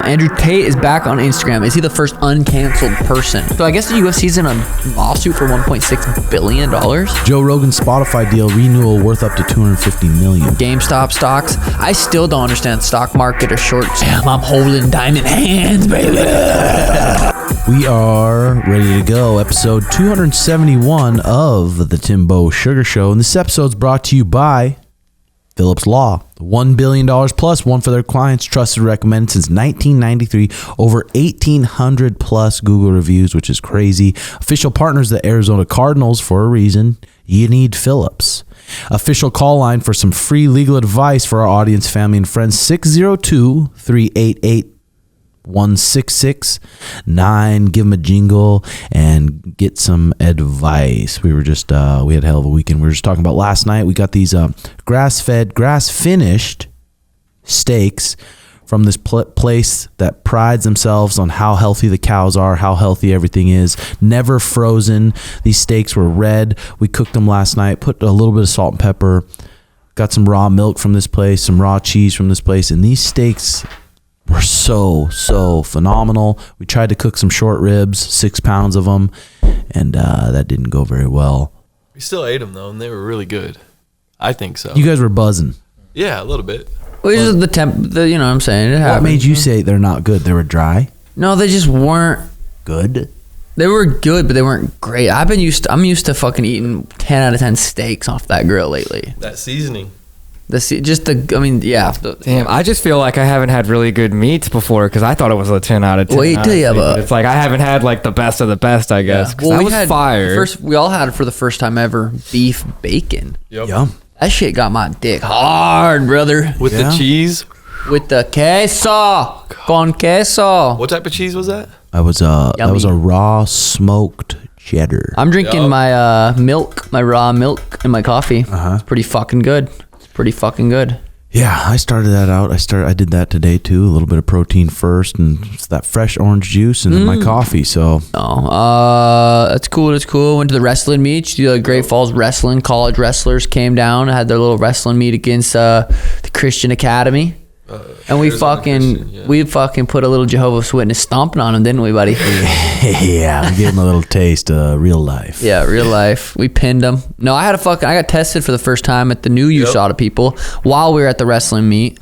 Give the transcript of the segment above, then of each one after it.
Andrew Tate is back on Instagram. Is he the first uncanceled person? So I guess the UFC's in a lawsuit for $1.6 billion. Joe Rogan's Spotify deal renewal worth up to $250 million. GameStop stocks. I still don't understand stock market or shorts. Damn, I'm holding diamond hands, baby. We are ready to go. Episode 271 of the Timbo Sugar Show. And this episode's brought to you by Phillips Law. $1 billion plus, one for their clients, trusted, recommended since 1993. Over 1,800 plus Google reviews, which is crazy. Official partners of the Arizona Cardinals for a reason. You need Phillips. Official call line for some free legal advice for our audience, family, and friends. 602-388-1669. Give them a jingle and get some advice. We were just we had a hell of a weekend. We were just talking about last night. We got these grass-fed, grass-finished steaks from this place that prides themselves on how healthy the cows are, how healthy everything is. Never frozen. These steaks were red. We cooked them last night, put a little bit of salt and pepper, got some raw milk from this place, some raw cheese from this place, and these steaks were so phenomenal. We tried to cook some short ribs, 6 pounds of them, and that didn't go very well. We still ate them though, and they were really good. I think so. You guys were buzzing. Yeah, a little bit. Well, this is the temp. You know what I'm saying? It What made you say they're not good? They were dry? No, they just weren't Good? They were good, but they weren't great. I'm used to fucking eating 10 out of 10 steaks off that grill lately. That seasoning. Yeah. Damn, I just feel like I haven't had really good meats before because I thought it was a 10 out of 10. Wait till you have a... It's like I haven't had like the best of the best, I guess. Yeah. Well, that was fire. We all had for the first time ever beef bacon. Yep. Yum. That shit got my dick hard, brother. With the cheese. With the queso. Con queso. What type of cheese was that? That was a raw smoked cheddar. I'm drinking my milk, my raw milk in my coffee. It's pretty fucking good. Yeah, I started that out. I did that today too. A little bit of protein first, and it's that fresh orange juice, and then my coffee. So, that's cool. Went to the wrestling meet. The Great Falls Wrestling college wrestlers came down, had their little wrestling meet against the Christian Academy, and we fucking put a little Jehovah's Witness stomping on them, didn't we, buddy? yeah, we gave them a little taste of real life. Yeah, real life. We pinned them. No, I got tested for the first time at the new USADA people while we were at the wrestling meet.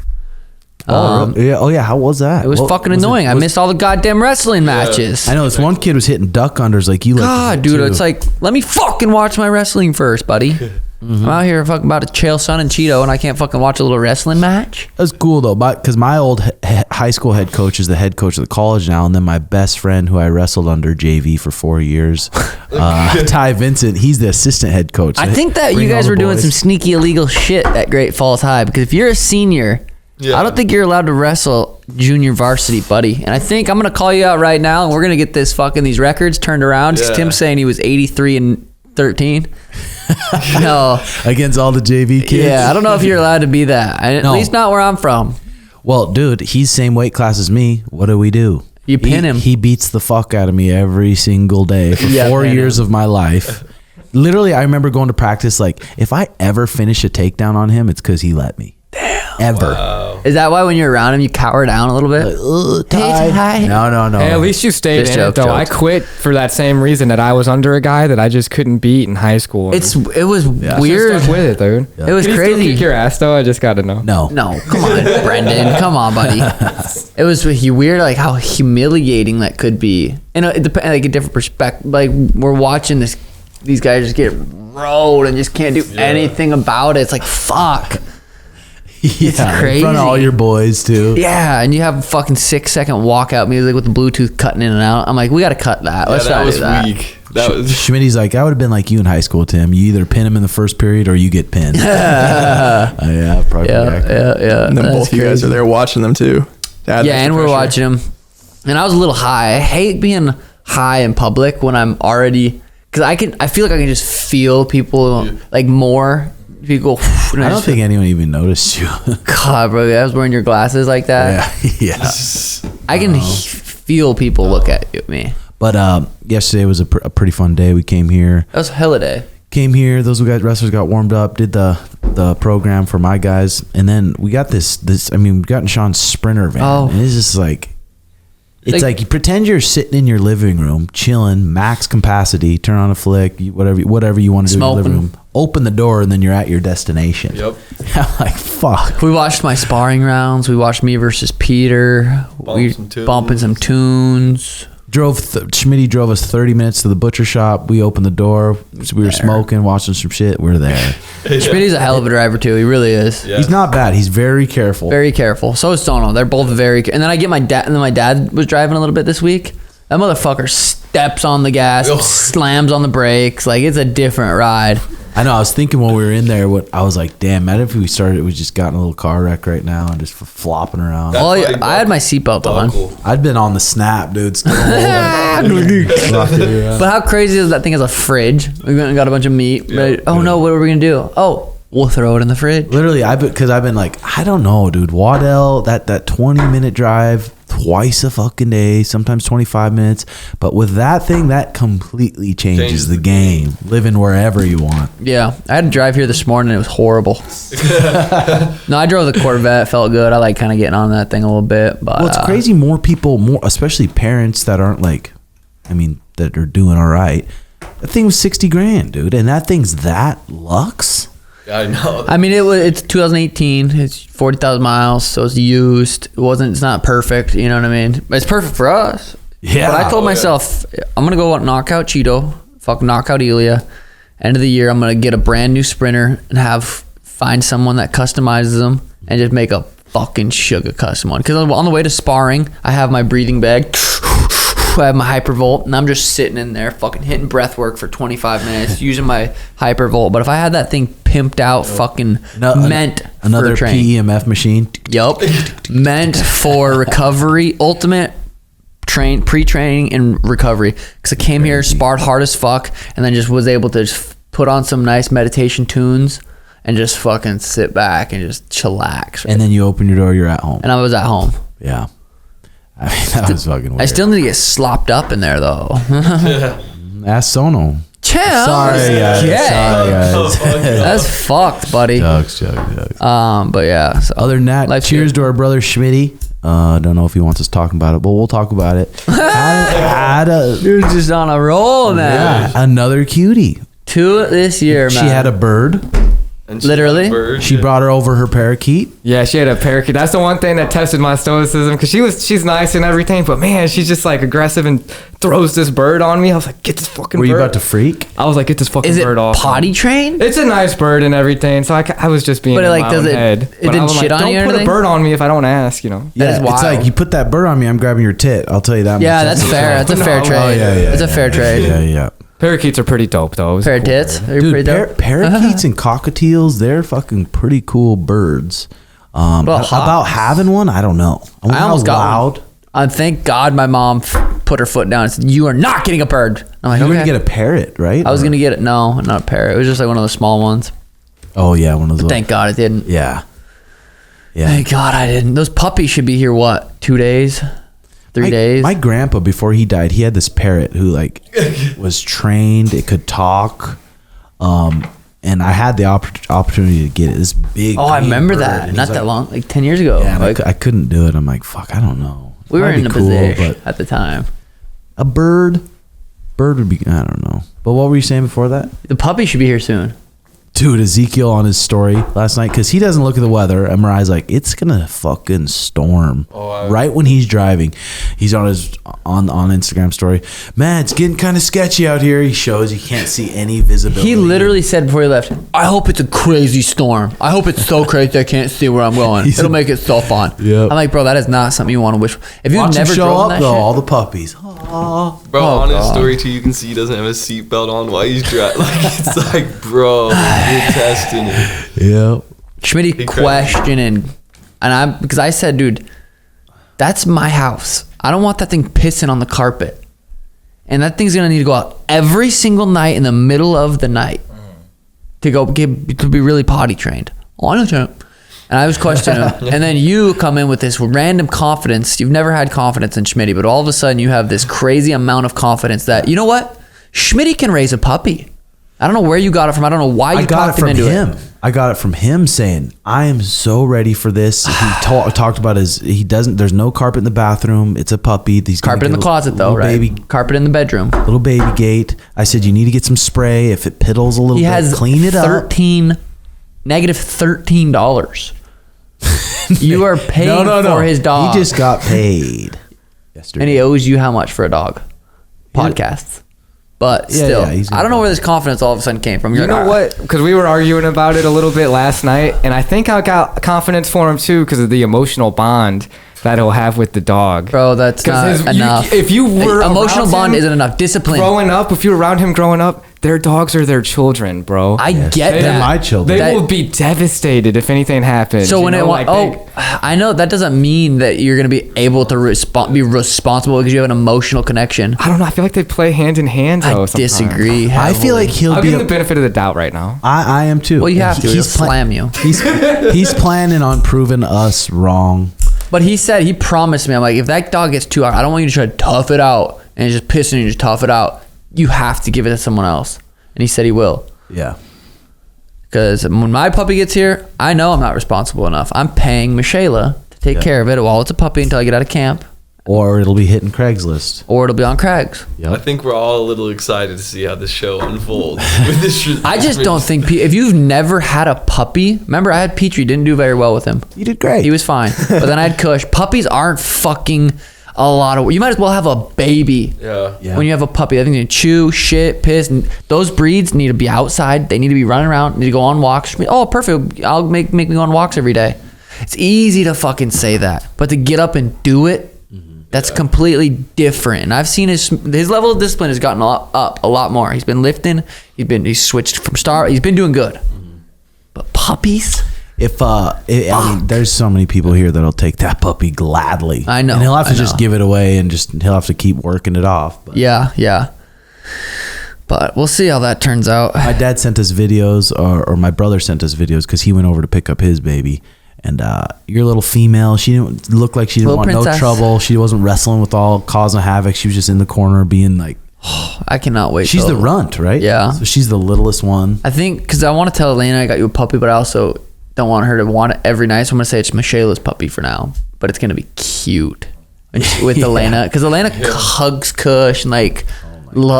Yeah. How was that? It was fucking annoying. I missed all the goddamn wrestling matches. I know this one kid was hitting duck unders like you. God, dude, it's like, let me fucking watch my wrestling first, buddy. I'm out here fucking about to chael Son and Chito, and I can't fucking watch a little wrestling match. That's cool though, because my old high school head coach is the head coach of the college now, and then my best friend who I wrestled under JV for 4 years, Ty Vincent, he's the assistant head coach. I think that you guys were doing some sneaky illegal shit at Great Falls High, because if you're a senior, I don't think you're allowed to wrestle junior varsity, buddy. And I think I'm gonna call you out right now, and we're gonna get these records turned around. Yeah. Tim's saying he was 83-13. No, against all the JV kids. Yeah, I don't know if you're allowed to be that. At least not where I'm from. Well, dude, he's same weight class as me. What do we do? You pin him. He beats the fuck out of me every single day for 4 years of my life. Literally, I remember going to practice. Like, if I ever finish a takedown on him, it's because he let me. Damn. Ever. Wow. Is that why when you're around him, you cower down a little bit? Like, no. Hey, at least you stayed in it, though. I quit for that same reason that I was under a guy that I just couldn't beat in high school. It was weird. Stuck with it, dude. Yeah. It was crazy. Can you still kick your ass, though? I just got to know. No, come on, Brendan. Come on, buddy. It was weird, like how humiliating that could be. And it depends, like a different perspective. Like we're watching these guys just get rolled and just can't do anything about it. It's like, fuck. It's crazy. In front of all your boys too. Yeah, and you have fucking 6-second walkout music with the Bluetooth cutting in and out. I'm like, we got to cut that. Let's not do that. Weak. That was Schmitty's like, I would have been like you in high school, Tim. You either pin him in the first period or you get pinned. Yeah, probably. Yeah. And then both you guys are there watching them too. And we're watching them. And I was a little high. I hate being high in public when I'm already, because I feel like I can just feel people like more. People, I don't think anyone even noticed you. God, bro, I was wearing your glasses like that. Yeah. I can feel people look at me. But yesterday was a pretty fun day. We came here. That was a hella day. Came here. Those wrestlers got warmed up. Did the program for my guys, and then we got this. I mean, we got in Sean's Sprinter van, and it's just like It's like you pretend you're sitting in your living room, chilling, max capacity, turn on a flick, whatever you want to do in your living room. Open the door, and then you're at your destination. Yep. I'm like, fuck. We watched my sparring rounds. We watched me versus Peter. Bumping some tunes. Schmitty drove us 30 minutes to the butcher shop. We opened the door. We were smoking, watching some shit. We're there. Schmitty's a hell of a driver too. He really is. Yeah. He's not bad. He's very careful. Very careful. So is Sono. They're both very. And then I get my dad. And then my dad was driving a little bit this week. That motherfucker steps on the gas, slams on the brakes. Like it's a different ride. I know. I was thinking when we were in there, I was like, damn, imagine if we just got in a little car wreck right now and just flopping around. Well, I had my seatbelt on. I'd been on the snap, dude. But how crazy is that thing as a fridge? We went and got a bunch of meat. Right? Oh no, what are we gonna do? Oh, we'll throw it in the fridge. Literally, because I've been like, I don't know, dude. Waddell, that 20-minute drive twice a fucking day, sometimes 25 minutes. But with that thing, that completely changes the game. Living wherever you want. Yeah, I had to drive here this morning. It was horrible. No, I drove the Corvette. It felt good. I like kind of getting on that thing a little bit. But well, it's crazy. More people, especially parents that aren't like, that are doing all right. That thing was $60,000, dude, and that thing's that lux. I know. It's 2018. It's 40,000 miles, so it's used. It's not perfect. You know what I mean? But it's perfect for us. Yeah. But I told myself, I'm gonna go knock out Chito, knock out Elia. End of the year, I'm gonna get a brand new Sprinter and find someone that customizes them and just make a fucking Suga custom one. Because on the way to sparring, I have my breathing bag. I have my Hypervolt, and I'm just sitting in there fucking hitting breath work for 25 minutes using my Hypervolt. But if I had that thing pimped out, meant another for training. PEMF machine. Yup. Meant for recovery, ultimate pre-training and recovery. Because I came here, sparred hard as fuck, and then just was able to just put on some nice meditation tunes and just fucking sit back and just chillax. Right? And then you open your door, you're at home. And I was at home. Yeah. That was fucking weird. I still need to get slopped up in there, though. Ask Sono. Chill. Sorry, guys. That's fucked, buddy. Jokes. But yeah. So. Other than that, cheers to our brother Schmitty. Don't know if he wants us talking about it, but we'll talk about it. You're just on a roll now. Yeah, another cutie. 2 this year, man. She had a bird. And literally, she brought her over her parakeet. Yeah, she had a parakeet. That's the one thing that tested my stoicism, because she's nice and everything, but man, she's just like aggressive and throws this bird on me. I was like, get this fucking bird. Were you about to freak? I was like, get this fucking bird off. Is it potty trained? It's a nice bird and everything, so I was just being in my own head. It didn't shit on you or anything? Don't put a bird on me if I don't ask, you know. Yeah, it's like, you put that bird on me, I'm grabbing your tit. I'll tell you that. Yeah, that's fair. That's a fair trade. It's a fair trade. Yeah. Parakeets are pretty dope, though. Pair of tits? Dude, parakeets and cockatiels, they're fucking pretty cool birds. About having one, I don't know. I almost got one. Thank God my mom put her foot down and said, you are not getting a bird. I'm like, you were going to get a parrot, right? I was going to get it. No, not a parrot. It was just like one of the small ones. Oh, yeah, one of those. Thank God it didn't. Yeah. Thank God I didn't. Those puppies should be here, 2 days? 3 days. My grandpa, before he died, he had this parrot who was trained. It could talk, and I had the opportunity to get it. This big. Oh, I remember that. Not that long, 10 years ago. Yeah, I couldn't do it. I'm like, fuck, I don't know. We were in the position at the time. A bird would be. I don't know. But what were you saying before that? The puppy should be here soon. Dude, Ezekiel on his story last night, because he doesn't look at the weather, and Mariah's like, it's gonna fucking storm. Right when he's driving, he's on Instagram story, man, it's getting kind of sketchy out here. He shows you can't see any visibility. He literally said before he left, I hope it's a crazy storm. I hope it's so crazy I can't see where I'm going. It'll make it so fun. Yep. I'm like, bro, that is not something you want to wish for. If you've Watch never him show driven up that though, shit, all the puppies. Bro, on his story too, you can see he doesn't have a seatbelt on while he's driving. It's like, bro, you're testing it. Yeah. Schmitty questioning, because I said, dude, that's my house. I don't want that thing pissing on the carpet. And that thing's gonna need to go out every single night in the middle of the night to be really potty trained. Oh, I know, champ. And I was questioning him. And then you come in with this random confidence. You've never had confidence in Schmitty, but all of a sudden you have this crazy amount of confidence that, you know what? Schmitty can raise a puppy. I don't know where you got it from. I don't know why you talked him into it. I got it from him saying, I am so ready for this. He talked about there's no carpet in the bathroom. It's a puppy. He's carpet in the closet though, right? Baby, carpet in the bedroom. Little baby gate. I said, you need to get some spray. If it piddles a little bit, clean it up. Negative $13. You are paying for his dog. He just got paid yesterday. And he owes you how much for a dog? Podcasts. But still, I don't know where this confidence all of a sudden came from. You know what? Because we were arguing about it a little bit last night, and I think I got confidence for him too because of the emotional bond that he'll have with the dog. Bro, that's not enough. If you were emotional bond isn't enough. Discipline. Growing up, if you were around him growing up, their dogs are their children, bro. I get that. They're my children. They will be devastated if anything happens. So when I know that doesn't mean that you're going to be able to be responsible because you have an emotional connection. I don't know. I feel like they play hand in hand. I disagree. I feel like I'll give him the benefit of the doubt right now. I am too. Well, you have to. He'll slam you. He's planning on proving us wrong. But he promised me, I'm like, if that dog gets too hard, I don't want you to try to tough it out and just piss and you just tough it out. You have to give it to someone else. And he said he will. Yeah. Because when my puppy gets here, I know I'm not responsible enough. I'm paying Michaela to take care of it while it's a puppy until I get out of camp. Or it'll be hitting Craigslist. Or it'll be on Craig's. Yep. I think we're all a little excited to see how this show unfolds. With this I just don't think, if you've never had a puppy, remember I had Petrie, didn't do very well with him. You did great. He was fine. But then I had Kush. Puppies aren't fucking a lot of, you might as well have a baby. Yeah. When you have a puppy, I think they chew, shit, piss. And those breeds need to be outside. They need to be running around, need to go on walks. Oh, perfect. I'll make me go on walks every day. It's easy to fucking say that. But to get up and do it, that's completely different. And I've seen his level of discipline has gotten up a lot more. He's been lifting. He's switched from star. He's been doing good. But puppies? I mean, there's so many people here that'll take that puppy gladly. I know. And he'll have to just give it away and he'll have to keep working it off. But. Yeah. But we'll see how that turns out. My dad sent us videos, or my brother sent us videos because he went over to pick up his baby. And your little female, she didn't look like she didn't want no trouble. She wasn't wrestling with all causing havoc. She was just in the corner being like, I cannot wait. She's the runt, right? Yeah. So she's the littlest one. I think because I want to tell Elena I got you a puppy, but I also don't want her to want it every night. So I'm going to say it's Michaela's puppy for now, but it's going to be cute with Elena because Elena hugs Kush and like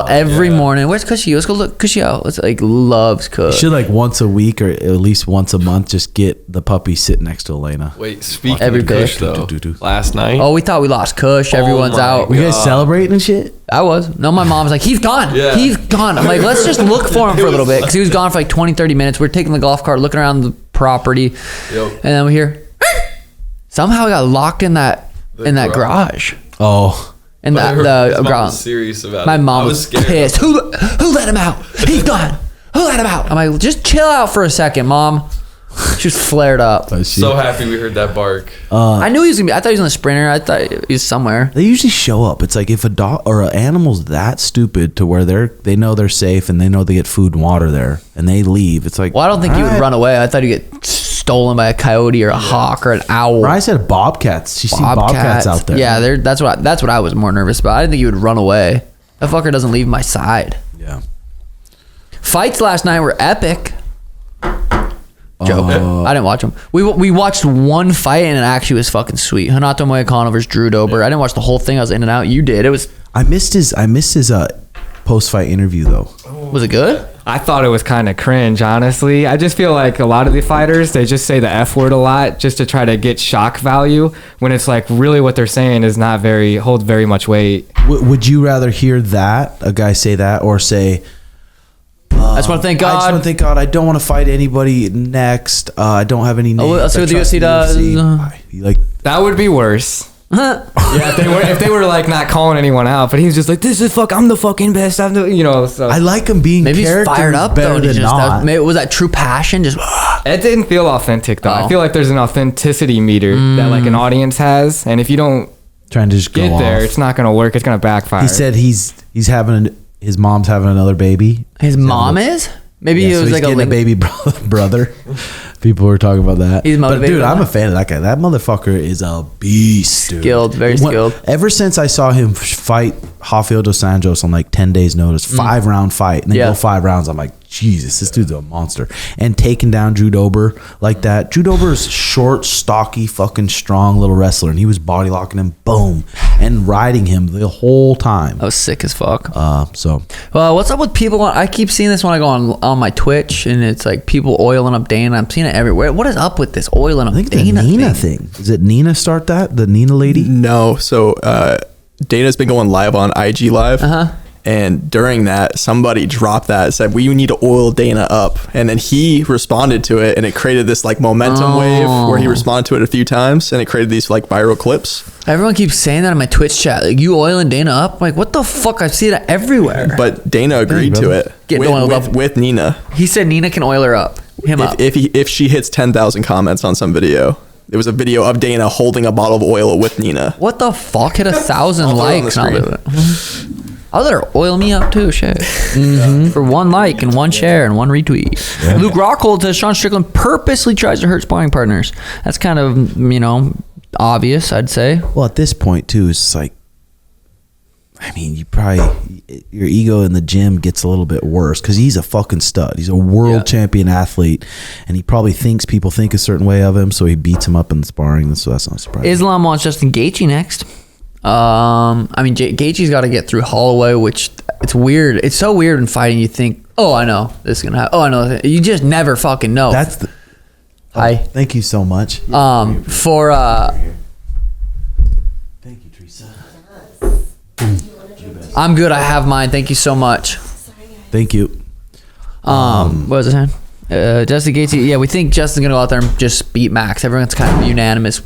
every morning. Where's Cushy? Let's go look Cushy out. It's like loves Kush. You should like once a week or at least once a month just get the puppy sit next to Elena. Wait, speaking of Kush though, last night. Oh, we thought we lost Kush. Everyone's out. Were you guys celebrating and shit? I was. No, my mom's like, he's gone. Yeah. He's gone. I'm like, let's just look for him for a little bit because he was gone for like 20, 30 minutes. We're taking the golf cart, looking around the property, and then we hear somehow we got locked in that garage. Oh. And the ground. Serious about my it. mom was pissed. Who let him out? He's gone. Who let him out? I'm like, just chill out for a second, Mom. She was flared up. So happy we heard that bark. I knew he was gonna be. I thought he was on the sprinter. I thought he was somewhere. They usually show up. It's like if a dog or an animal's that stupid to where they know they're safe and they know they get food and water there and they leave. It's like, well, I don't think he would run away. I thought he'd get stolen by a coyote or a hawk or an owl. I said bobcats. You see bobcats out there. Yeah, that's what I was more nervous about. I didn't think he would run away. That fucker doesn't leave my side. Yeah. Fights last night were epic. Joke. I didn't watch them. We watched one fight and it actually was fucking sweet. Hanato Moicano versus Drew Dober. I didn't watch the whole thing. I was in and out. You did. It was. I missed his post-fight interview though. Was it good? I thought it was kind of cringe, honestly. I just feel like a lot of the fighters, they just say the F word a lot just to try to get shock value when it's like really what they're saying is not hold very much weight. Would you rather hear that, a guy say that, or say, I just want to thank God. I just want to thank God. I don't want to fight anybody next. I don't have any names. Let's see what the UFC does. Like, that would be worse. Yeah, if they were like not calling anyone out, but he was just like, "This is I'm the fucking best." I'm the, So I like him being maybe he's fired up better though. Than not. Maybe was that true passion? Just it didn't feel authentic though. I feel like there's an authenticity meter that like an audience has, and if you don't trying to just get go there, off. it's not gonna work. It's gonna backfire. He said his mom's having another baby. His mom is. Maybe yeah, he was so like a baby brother. People were talking about that. He's but motivated dude, by I'm a that. fan of that guy. That motherfucker is a beast, dude. Skilled, very skilled. Ever since I saw him fight Rafael dos Anjos on like 10 days notice, 5-round fight, and then go 5 rounds, I'm like, Jesus, this dude's a monster. And taking down Drew Dober like that. Drew Dober's short, stocky, fucking strong little wrestler, and he was body locking him, boom, and riding him the whole time. That was sick as fuck. So Well, what's up with people? I keep seeing this when I go on my Twitch, and it's like people oiling up Dana. I'm seeing it everywhere. What is up with this oiling up I think Dana the Nina thing. Is it Nina start that? The Nina lady? No, so Dana's been going live on IG Live. And during that, somebody dropped that, said, we need to oil Dana up. And then he responded to it, and it created this like momentum wave where he responded to it a few times, and it created these like viral clips. Everyone keeps saying that in my Twitch chat. Like, you oiling Dana up? I'm like, what the fuck? I see that everywhere. But Dana agreed to it Getting oiled up. with Nina. He said Nina can oil her up. If she hits 10,000 comments on some video. There was a video of Dana holding a bottle of oil with Nina. What the fuck? Hit 1,000 I'll throw it on likes. the And I'll do it. I'll let her oil me up too, shit. For 1 like and 1 share and 1 retweet. Yeah. Luke Rockhold says Sean Strickland purposely tries to hurt sparring partners. That's kind of, obvious, I'd say. Well, at this point too, it's like, I mean, your ego in the gym gets a little bit worse because he's a fucking stud. He's a world champion athlete, and he probably thinks people think a certain way of him, so he beats him up in the sparring. So that's not surprising. Islam wants Justin Gaethje next. Gaethje's got to get through Holloway, which it's weird. It's so weird in fighting. You think, oh, I know this is gonna happen. Oh, I know. You just never fucking know. That's the. Hi. Thank you so much. Thank you, Teresa. I'm good. I have mine. Thank you so much. Thank you. What was I saying? Justin Gaethje. Yeah, we think Justin's gonna go out there and just beat Max. Everyone's kind of unanimous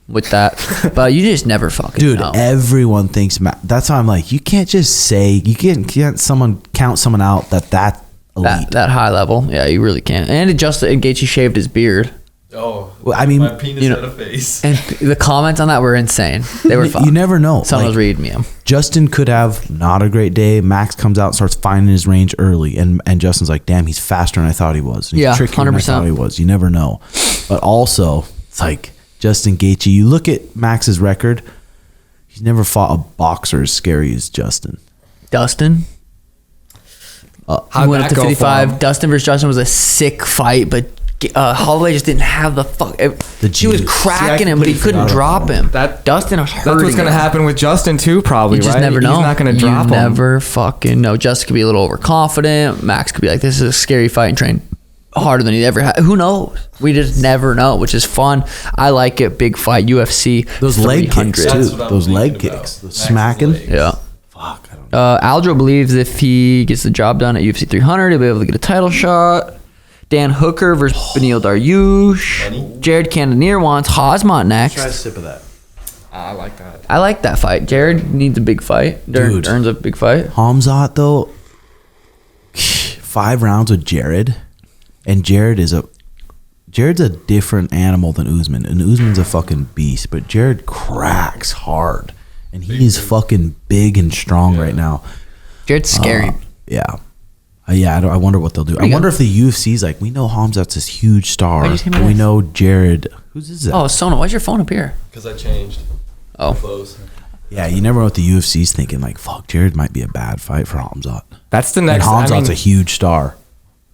with that, but you just never fucking know. Everyone thinks that's how I'm like, you can't just say, you can't count someone out that elite. That high level. Yeah, you really can't. And Gaethje shaved his beard. Oh, well, I mean, my penis had a face. And the comments on that were insane. They were fun. You never know. Someone was reading me them. Justin could have not a great day. Max comes out and starts finding his range early, and Justin's like, damn, he's faster than I thought he was. And he's trickier than I thought he was. You never know. But also, it's like Justin Gaethje. You look at Max's record. He's never fought a boxer as scary as Justin. Dustin. He went up to 55. Dustin versus Justin was a sick fight, but Holloway just didn't have the fuck. She was cracking him, but he couldn't drop him. Dustin was hurting. That's what's gonna happen with Justin too, probably. You just right? never know. He's not gonna drop him. You never fucking know. Justin could be a little overconfident. Max could be like, "This is a scary fight," and train harder than he ever had. Who knows? We just never know, which is fun. I like it. Big fight, UFC. Those leg kicks too. That's what Those I'm leg thinking kicks. about. The smacking. Yeah. Fuck. I don't know. Aldro believes if he gets the job done at UFC 300, he'll be able to get a title shot. Dan Hooker versus Beneil Dariush. Jared Cannonier wants Hazmat next. Try a sip of that. I like that. I like that fight. Jared needs a big fight. Dude. Earns a big fight. KHAMZAT though, 5 rounds with Jared, and Jared's a different animal than Usman, and Usman's a fucking beast, but Jared cracks hard, and he is fucking big and strong right now. Jared's scary. I wonder what they'll do. I wonder if the UFC's like, we know Hamzat's this huge star, Why'd you say my and we name? know Jared. Whose is that? Oh, Sona, why's your phone up here? Because I changed. Oh. Close. Yeah, you never know what the UFC's thinking. Like, fuck, Jared might be a bad fight for Hamzat. That's the And next. Hamzat's a huge star.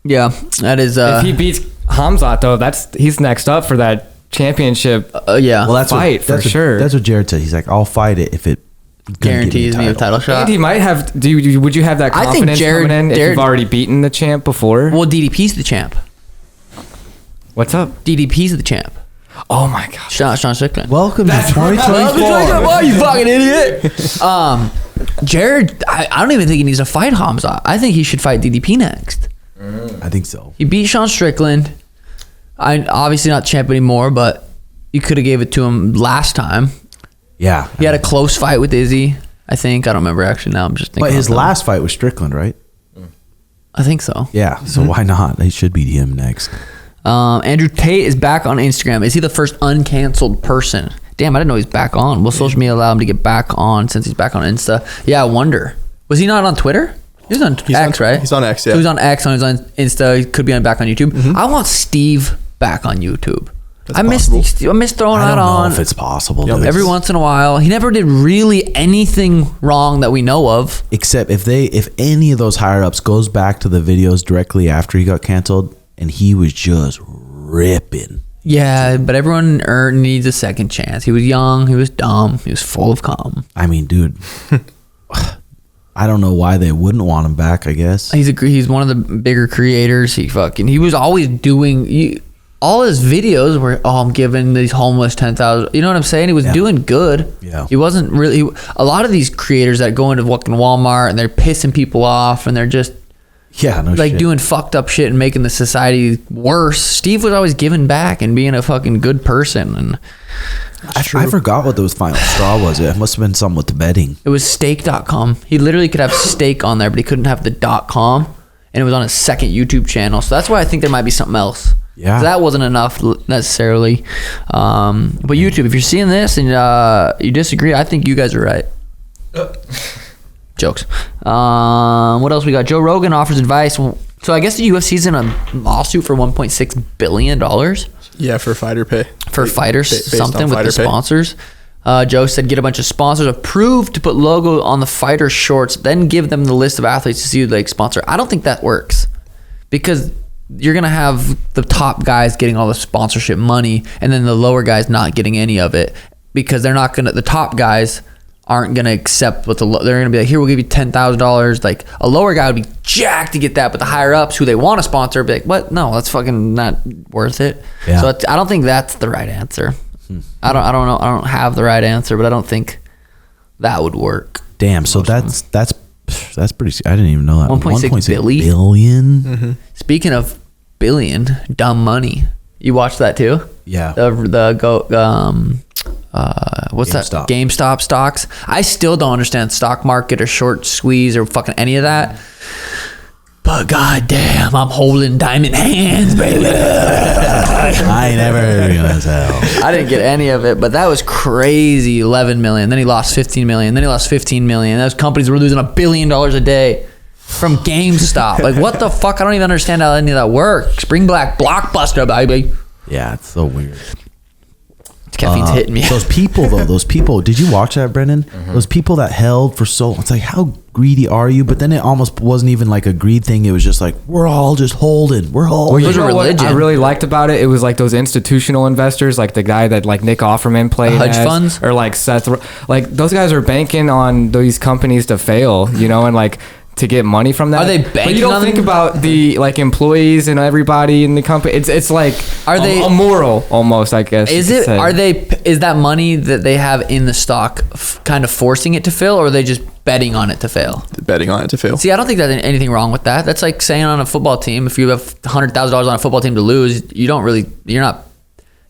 Yeah, that is. if he beats Hamzat though, he's next up for that championship. Yeah. Well, that's fight what, for sure. That's what Jared said. He's like, I'll fight it if it guarantees me a title shot. And he might have. Would you have that I think confidence Jared- coming in if Jared- you've already beaten the champ before? Well, DDP's the champ. What's up? DDP's the champ. Oh my gosh. Sean Strickland. Welcome to 2024. Why you fucking idiot? Jared, I don't even think he needs to fight Hamzat. I think he should fight DDP next. I think so. He beat Sean Strickland. I obviously not champ anymore, but you could have gave it to him last time. Yeah. He had a close fight with Izzy. I think. I don't remember actually now. I'm just thinking. But his about that. last fight was Strickland, right? I think so. Yeah. So why not? They should beat him next. Andrew Tate is back on Instagram. Is he the first uncanceled person? Damn, I didn't know he's back on. Will social media allow him to get back on since he's back on Insta? Yeah, I wonder. Was he not on Twitter? He was on X, right? He's on X, yeah. So he's on X, he's on Insta. He could be back on YouTube. I want Steve back on YouTube. That's I miss throwing I that don't know on if it's possible. Yep. Dude. every once in a while. He never did really anything wrong that we know of. Except if any of those higher ups goes back to the videos directly after he got canceled, and he was just ripping. Yeah, but everyone needs a second chance. He was young. He was dumb. He was full of cum. I mean, dude, I don't know why they wouldn't want him back. I guess He's one of the bigger creators. He was always doing all his videos were, I'm giving these homeless 10,000. You know what I'm saying? He was doing good. Yeah. He wasn't really. A lot of these creators that go into fucking Walmart and they're pissing people off and they're just doing fucked up shit and making the society worse. Steve was always giving back and being a fucking good person. And I forgot what those final straw was. It must have been something with the betting. it was steak.com. He literally could have steak on there, but he couldn't have the .com. And it was on his second YouTube channel. So that's why I think there might be something else. Yeah. So that wasn't enough necessarily. But YouTube, if you're seeing this and you disagree, I think you guys are right. Jokes. What else we got? Joe Rogan offers advice. So I guess the UFC's in a lawsuit for $1.6 billion Yeah, for fighter pay. for fighters, Based something on with fighter the pay. sponsors. Joe said get a bunch of sponsors approved to put logo on the fighter shorts, then give them the list of athletes to see who they sponsor. I don't think that works because you're going to have the top guys getting all the sponsorship money and then the lower guys not getting any of it because they're not going to, the top guys aren't going to accept what they're going to be like, here, we'll give you $10,000. Like a lower guy would be jacked to get that, but the higher ups who they want to sponsor be like, what? No, that's fucking not worth it. Yeah. So I don't think that's the right answer. I don't know. I don't have the right answer, but I don't think that would work. Damn. So that's pretty. I didn't even know that. 1.6 billion. Mm-hmm. Speaking of billion, dumb money. You watched that too? Yeah. What's GameStop. that? GameStop stocks. I still don't understand stock market or short squeeze or fucking any of that. But goddamn, I'm holding diamond hands, baby. I ain't never gonna tell. I didn't get any of it, but that was crazy. 11 million. Then he lost 15 million. Then he lost 15 million. Those companies were losing $1 billion a day from GameStop. Like, what the fuck? I don't even understand how any of that works. Spring Black Blockbuster, baby. Yeah, it's so weird. Caffeine's hitting me. Those people, did you watch that, Brendan? Those people that held for so long, it's like, how greedy are you? But then it almost wasn't even like a greed thing. It was just like, we're all just holding. We're holding. Well, Those you are know what religion. I really liked about it? It was like those institutional investors, like the guy that like Nick Offerman played Hedge as, funds? or like Seth. Like those guys are banking on these companies to fail, you know, and like to get money from that. Are they But banking you don't on think them? about the like employees and everybody in the company. It's like Are they- immoral almost? I guess Is you could it? say. Is that money that they have in the stock kind of forcing it to fail, or are they just betting on it to fail? Betting on it to fail. See, I don't think there's anything wrong with that. That's like saying on a football team, if you have $100,000 on a football team to lose, you're not,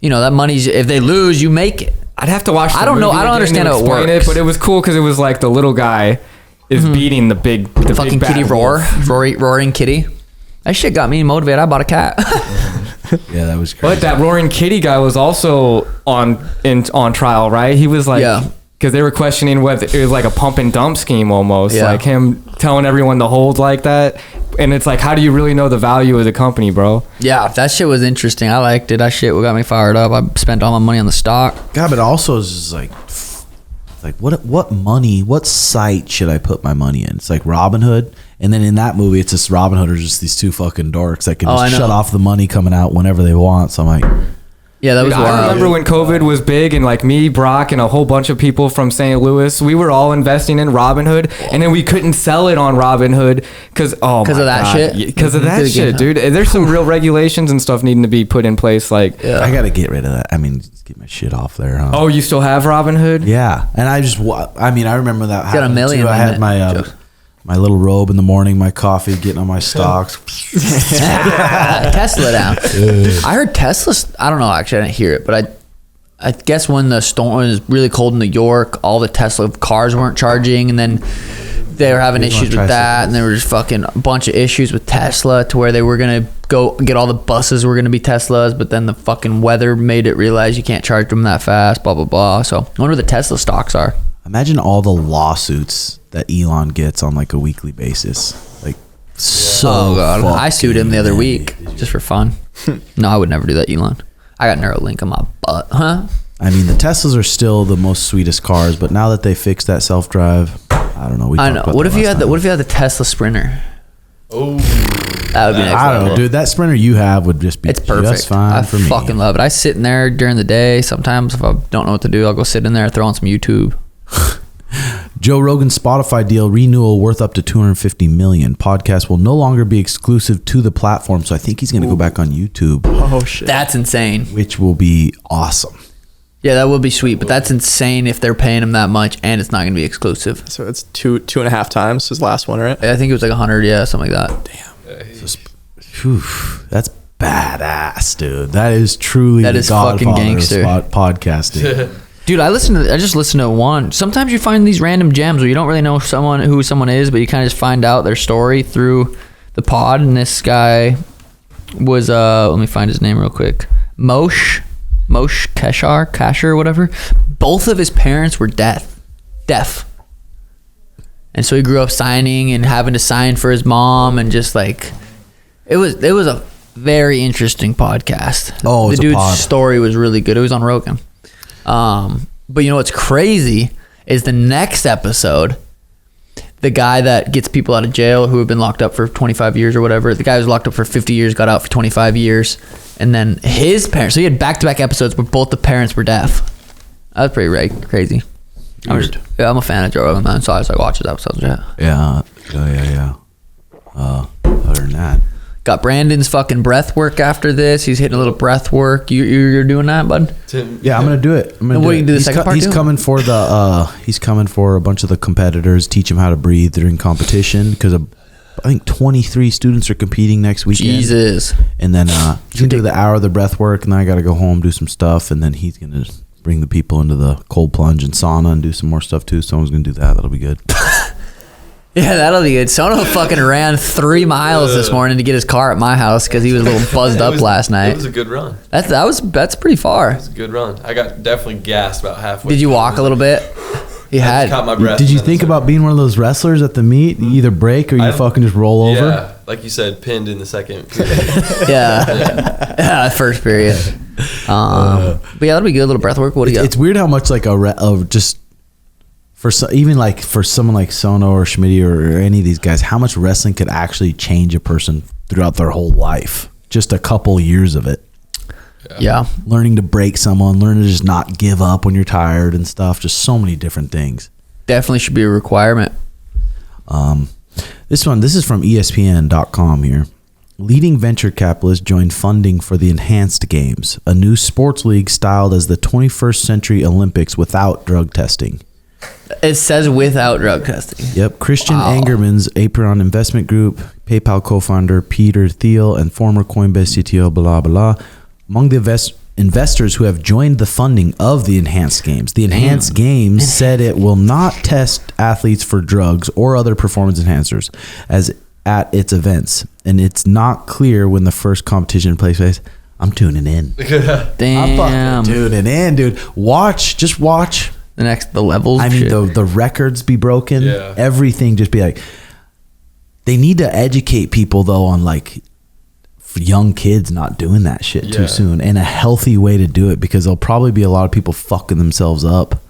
that money's, if they lose, you make it. I'd have to watch. I don't know. I don't understand how it works. But it was cool because it was like the little guy is beating the Fucking big bad kitty wolf. roaring kitty. That shit got me motivated. I bought a cat. Yeah, that was crazy. But that roaring kitty guy was also on trial, right? He was like, Yeah. because they were questioning whether it was like a pump and dump scheme almost, Yeah. like him telling everyone to hold like that. And it's like, how do you really know the value of the company, bro? Yeah, that shit was interesting. I liked it. That shit got me fired up. I spent all my money on the stock. God, but also it's just like what site should I put my money in? It's like Robinhood, and then in that movie, it's just Robinhood are just these two fucking dorks that can I just know. shut off the money coming out whenever they want. So I'm like, Yeah, that was I wild. remember when COVID was big and like me, Brock, and a whole bunch of people from St. Louis, we were all investing in Robinhood, and then we couldn't sell it on Robinhood because of that shit? Because of that Because shit, dude. There's some real regulations and stuff needing to be put in place. Like, I gotta get rid of that. I mean, just get my shit off there, huh? oh, you still have Robinhood? Yeah, and I remember that. Got a happened, million too. I in had it. my Jokes. my little robe in the morning, my coffee, getting on my stocks. Tesla down. I heard Tesla. I don't know. Actually, I didn't hear it, but I guess when the storm was really cold in New York, all the Tesla cars weren't charging, and then they were having issues with that, and there was fucking a bunch of issues with Tesla to where they were gonna go get all the buses were gonna be Teslas, but then the fucking weather made it realize you can't charge them that fast. Blah blah blah. So I wonder what the Tesla stocks are. Imagine all the lawsuits that Elon gets on like a weekly basis. Like, so Oh god, I sued him the other fucking week many. just for fun. No, I would never do that, Elon. I got Neuralink on my butt, huh? I mean, the Teslas are still the most sweetest cars, but now that they fixed that self-drive, I don't know. I know. What if you had the Tesla Sprinter? Oh, that would be next I don't know, level. dude. That Sprinter you have would just be It's perfect. just fine for me. I fucking love it. I sit in there during the day. Sometimes if I don't know what to do, I'll go sit in there, throw on some YouTube. Joe Rogan's Spotify deal renewal worth up to $250 million. Podcast will no longer be exclusive to the platform, so I think he's going to go back on YouTube, Oh shit. That's insane. which will be awesome. Yeah, that would be sweet, but that's insane if they're paying him that much and it's not going to be exclusive. So it's two and a half times his last one, right? I think it was like 100, yeah, something like that. Whew, that's badass, dude. That is truly That the is godfather fucking gangster. of podcasting. Dude, I just listened to one. Sometimes you find these random gems where you don't really know who someone is, but you kind of just find out their story through the pod. And this guy was let me find his name real quick. Moshe Kasher, whatever. Both of his parents were deaf. And so he grew up signing and having to sign for his mom, and just like it was a very interesting podcast. Oh, the it's a dude's pod. story was really good. It was on Rogan. But you know what's crazy is the next episode, the guy that gets people out of jail who have been locked up for 25 years or whatever, the guy who was locked up for 50 years got out for 25 years, and then his parents, so he had back-to-back episodes where both the parents were deaf. That was pretty crazy. I'm a fan of Joe Rogan, man, so I was like, watch his episodes. Yeah. Other than that, Got Brandon's fucking breath work after this. He's hitting a little breath work. You're doing that, bud? Tim. yeah, I'm gonna do it. I'm gonna And what do you it. do the second part He's too? coming for he's coming for a bunch of the competitors, teach them how to breathe during competition, because I think 23 students are competing next weekend. Jesus. And then he's gonna do the hour of the breath work, and then I gotta go home, do some stuff, and then he's gonna bring the people into the cold plunge and sauna and do some more stuff too. Someone's gonna do that. That'll be good. Yeah, that'll be good. Sono fucking ran 3 miles this morning to get his car at my house because he was a little buzzed up last It night. was a good run. That's pretty far. It was a good run. I got definitely gassed about halfway. Did you through. walk a little bit? He I had. caught my breath. Did you and then think started- about being one of those wrestlers at the meet? You either break or you fucking just roll over. Yeah, like you said, pinned in the second period. Yeah, first period. But yeah, that'll be good. A little breath work. What do you got? It's weird how much like just for even like for someone like Sono or Schmitty or any of these guys, how much wrestling could actually change a person throughout their whole life. Just a couple years of it. Yeah. Learning to break someone, learning to just not give up when you're tired and stuff. Just so many different things. Definitely should be a requirement. This is from ESPN.com here. Leading venture capitalists joined funding for the Enhanced Games, a new sports league styled as the 21st Century Olympics without drug testing. It says without drug testing. Yep. Christian Wow. Angerman's Apron Investment Group, PayPal co-founder Peter Thiel, and former Coinbase CTO, blah, blah. Among the investors who have joined the funding of the Enhanced Games. The Enhanced Games said it will not test athletes for drugs or other performance enhancers as at its events. And it's not clear when the first competition takes place. I'm tuning in. I'm Damn. fucking tuning in, dude. Just watch. The levels. I mean, shit. the records be broken. Yeah. Everything just be like. They need to educate people though on like for young kids not doing that shit too Yeah. soon, and a healthy way to do it, because there'll probably be a lot of people fucking themselves up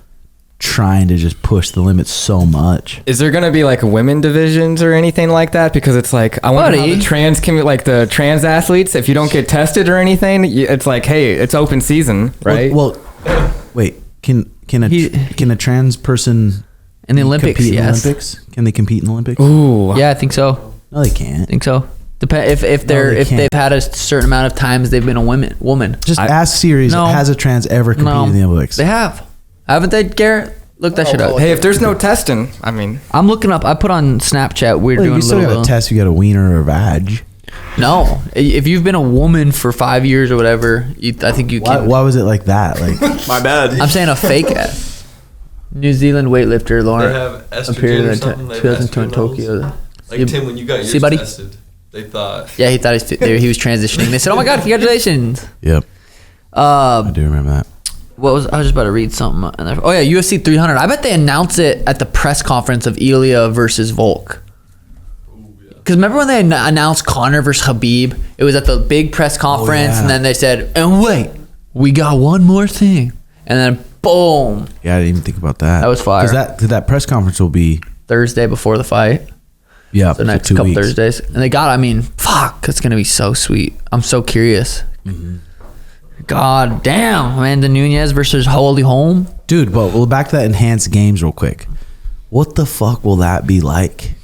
trying to just push the limits so much. Is there gonna be like women divisions or anything like that? Because it's like I wonder how Buddy. the trans athletes, if you don't get tested or anything, it's like, hey, it's open season, right? Well, wait. Can a trans person in the Olympics, compete in the yes. Olympics? Can they compete in the Olympics? Ooh, Yeah, I think so. No, they can't. I think so. If they they've can't. had a certain amount of times they've been a woman. Just ask Siri. No. Has a trans ever competed in the Olympics? They have. Haven't they, Garrett? Look that shit up. Hey, if there's no testing, I mean, I'm looking up. I put on Snapchat. We're Well, doing you a still little. got to test. You got a wiener or a vag. No, if you've been a woman for 5 years or whatever, I think you Why, can. why was it like that? Like, My bad. I'm saying a fake New Zealand weightlifter They Lauren have estrogen appeared or in something. They have 2002 in estrogen Tokyo. levels. Like You- Tim, when you got yours See, buddy? tested, they thought. Yeah, he thought he was transitioning. They said, "Oh my God, congratulations!" yep, I do remember that. I was just about to read something. Oh yeah, UFC 300. I bet they announce it at the press conference of Ilya versus Volk. Because remember when they announced Conor versus Khabib? It was at the big press conference, and then they said, "And wait, we got one more thing," and then boom. Yeah, I didn't even think about that. That was fire. Because that press conference will be Thursday before the fight. Yeah, The next couple Thursdays. And they got, I mean, fuck, it's going to be so sweet. I'm so curious. Mm-hmm. God damn, Amanda Nunes versus Holy Holm. Dude, but we'll back to that enhanced games real quick. What the fuck will that be like?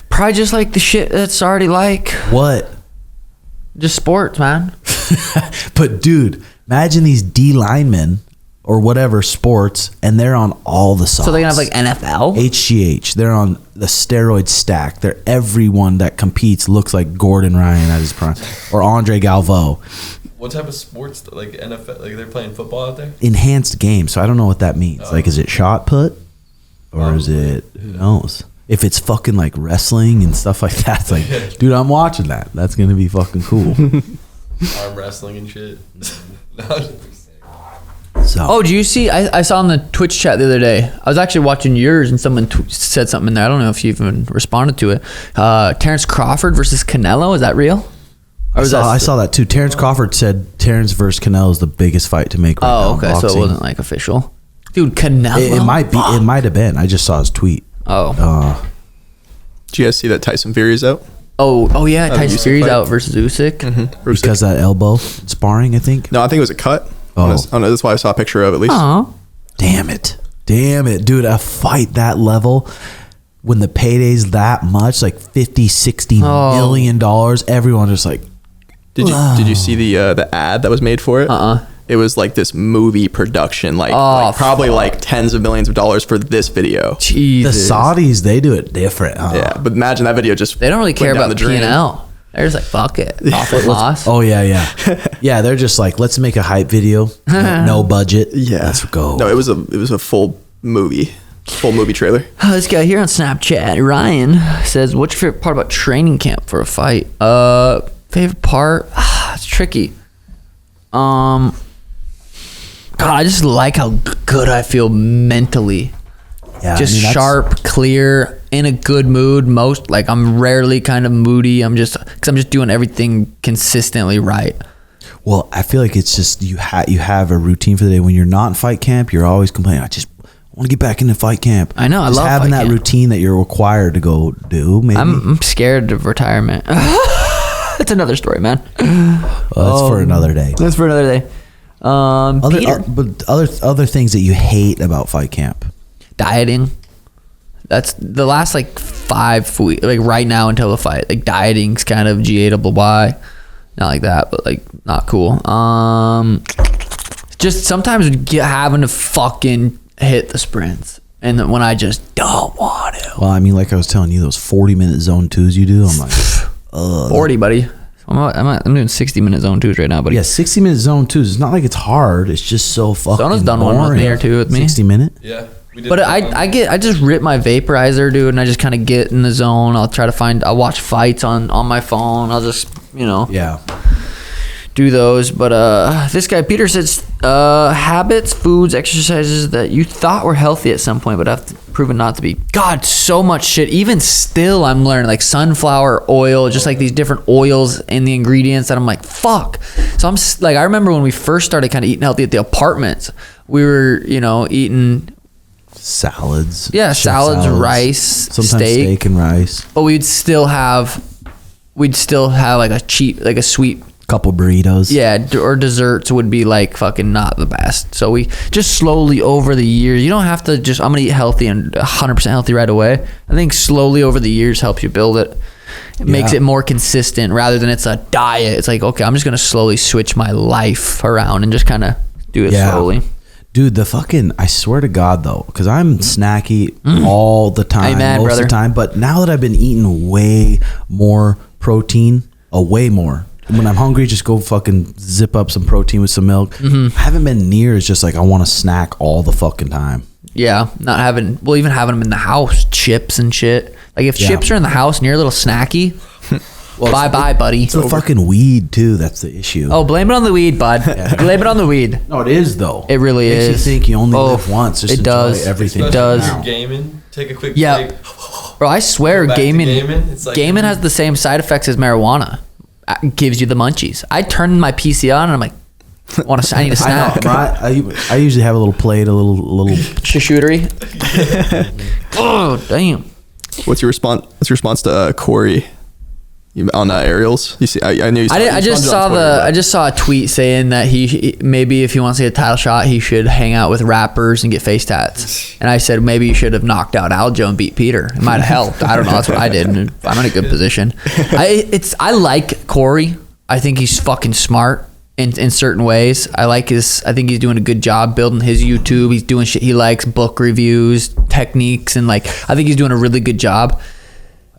Probably just like the shit that's already like. What? Just sports, man. But dude, imagine these D linemen or whatever sports, and they're on all the sauce. So they're going to have like NFL? HGH. They're on the steroid stack. They're everyone that competes looks like Gordon Ryan at his prime. Or Andre Galvo. What type of sports, like NFL, like they're playing football out there? Enhanced game. So I don't know what that means. Like, is it shot put? Or is it, who knows? If it's fucking like wrestling and stuff like that, it's like, dude, I'm watching that. That's going to be fucking cool. Arm wrestling and shit. So. Oh, do you see? I saw on the Twitch chat the other day. I was actually watching yours, and someone said something in there. I don't know if you even responded to it. Terrence Crawford versus Canelo. Is that real? Or I saw that too. Terrence Crawford said Terrence versus Canelo is the biggest fight to make right now. Oh, okay. So it wasn't like official. Dude, Canelo. It might be. It might have been. I just saw his tweet. Oh. Did you guys see that Tyson Fury's out? Oh yeah. Tyson Usyk Fury's fight? out versus Usyk. Mm-hmm. Because that elbow sparring, I think. No, I think it was a cut. Oh. No, that's why I saw a picture of it, at least. Oh. Damn it, dude! A fight that level, when the payday's that much, like 50-60 million dollars, everyone just like. Did you see the ad that was made for it? It was like this movie production, like probably like tens of millions of dollars for this video. Jesus. The Saudis, they do it different. Huh? Yeah, but imagine that video just. They don't really care went down about the drain. P&L. They're just like, fuck it. Profit loss. Oh yeah. Yeah, they're just like, let's make a hype video. No budget. Yeah, let's go. No, it was a full movie trailer. This guy here on Snapchat, Ryan, says, "What's your favorite part about training camp for a fight?" Favorite part? It's tricky. God, I just like how good I feel mentally. Yeah, Just sharp, clear, in a good mood. Most, like, I'm rarely kind of moody. I'm just doing everything consistently right. Well, I feel like it's just you have a routine for the day. When you're not in fight camp, you're always complaining. I just want to get back into fight camp. I know. I love having fight that camp. routine that you're required to go do. Maybe I'm scared of retirement. That's another story, man. Well, that's for another day. That's for another day. Peter. But other things that you hate about fight camp. Dieting. That's the last like 5 weeks, like right now until the fight. Like dieting's kind of GA double Y. Not like that, but like not cool. Just sometimes having to fucking hit the sprints. And then when I just don't want to. Well, I mean, like I was telling you, those 40-minute zone 2s you do, I'm like, 40, buddy. I'm doing 60-minute zone 2s right now, buddy. Yeah, 60-minute zone 2s. It's not like it's hard. It's just so fucking Sona's done boring. one with me or two with me. 60-minute? Yeah. But I just rip my vaporizer, dude, and I just kind of get in the zone. I'll watch fights on my phone. I'll just, Yeah. do those. But this guy Peter says habits, foods, exercises that you thought were healthy at some point but have proven not to be. God, so much shit. Even still I'm learning, like sunflower oil, just like these different oils in the ingredients that I'm like, fuck. So I'm like, I remember when we first started kind of eating healthy at the apartments, we were eating Salads. Yeah, salads, rice, sometimes steak and rice. But we'd still have like a sweet Couple burritos. Yeah, or desserts would be like fucking not the best. So we just slowly over the years, you don't have to just, I'm gonna eat healthy and 100% healthy right away. I think slowly over the years helps you build it. It makes it more consistent rather than it's a diet. It's like, okay, I'm just gonna slowly switch my life around and just kind of do it slowly. Dude, I swear to God though, because I'm snacky all the time, Amen, most of the time. But now that I've been eating way more protein, way more. When I'm hungry, just go fucking zip up some protein with some milk. I haven't been near as just like I want to snack all the fucking time. Yeah, even having them in the house, chips and shit. Like if chips are in the house and you're a little snacky, bye, buddy. It's the fucking weed too. That's the issue. Oh, blame it on the weed, bud. Blame it on the weed. No, it is though. It really Makes is. you think you only live once. Just it does. enjoy everything. It does. If you're gaming, take a quick Yeah. break. Bro, I swear Back to gaming It's like has the same side effects as marijuana. It gives you the munchies. I turn my PC on and I'm like, I need a snack. I usually have a little plate, a little Charcuterie. Oh, damn. What's your response to Cory on aerials? You see, I knew. I just saw a tweet saying that he maybe if he wants to get a title shot, he should hang out with rappers and get face tats. And I said maybe you should have knocked out Aljo and beat Peter. It might have helped. I don't know. That's what I did. And I'm in a good position. I like Cory. I think he's fucking smart in certain ways. I think he's doing a good job building his YouTube. He's doing shit he likes, book reviews, techniques, and like I think he's doing a really good job.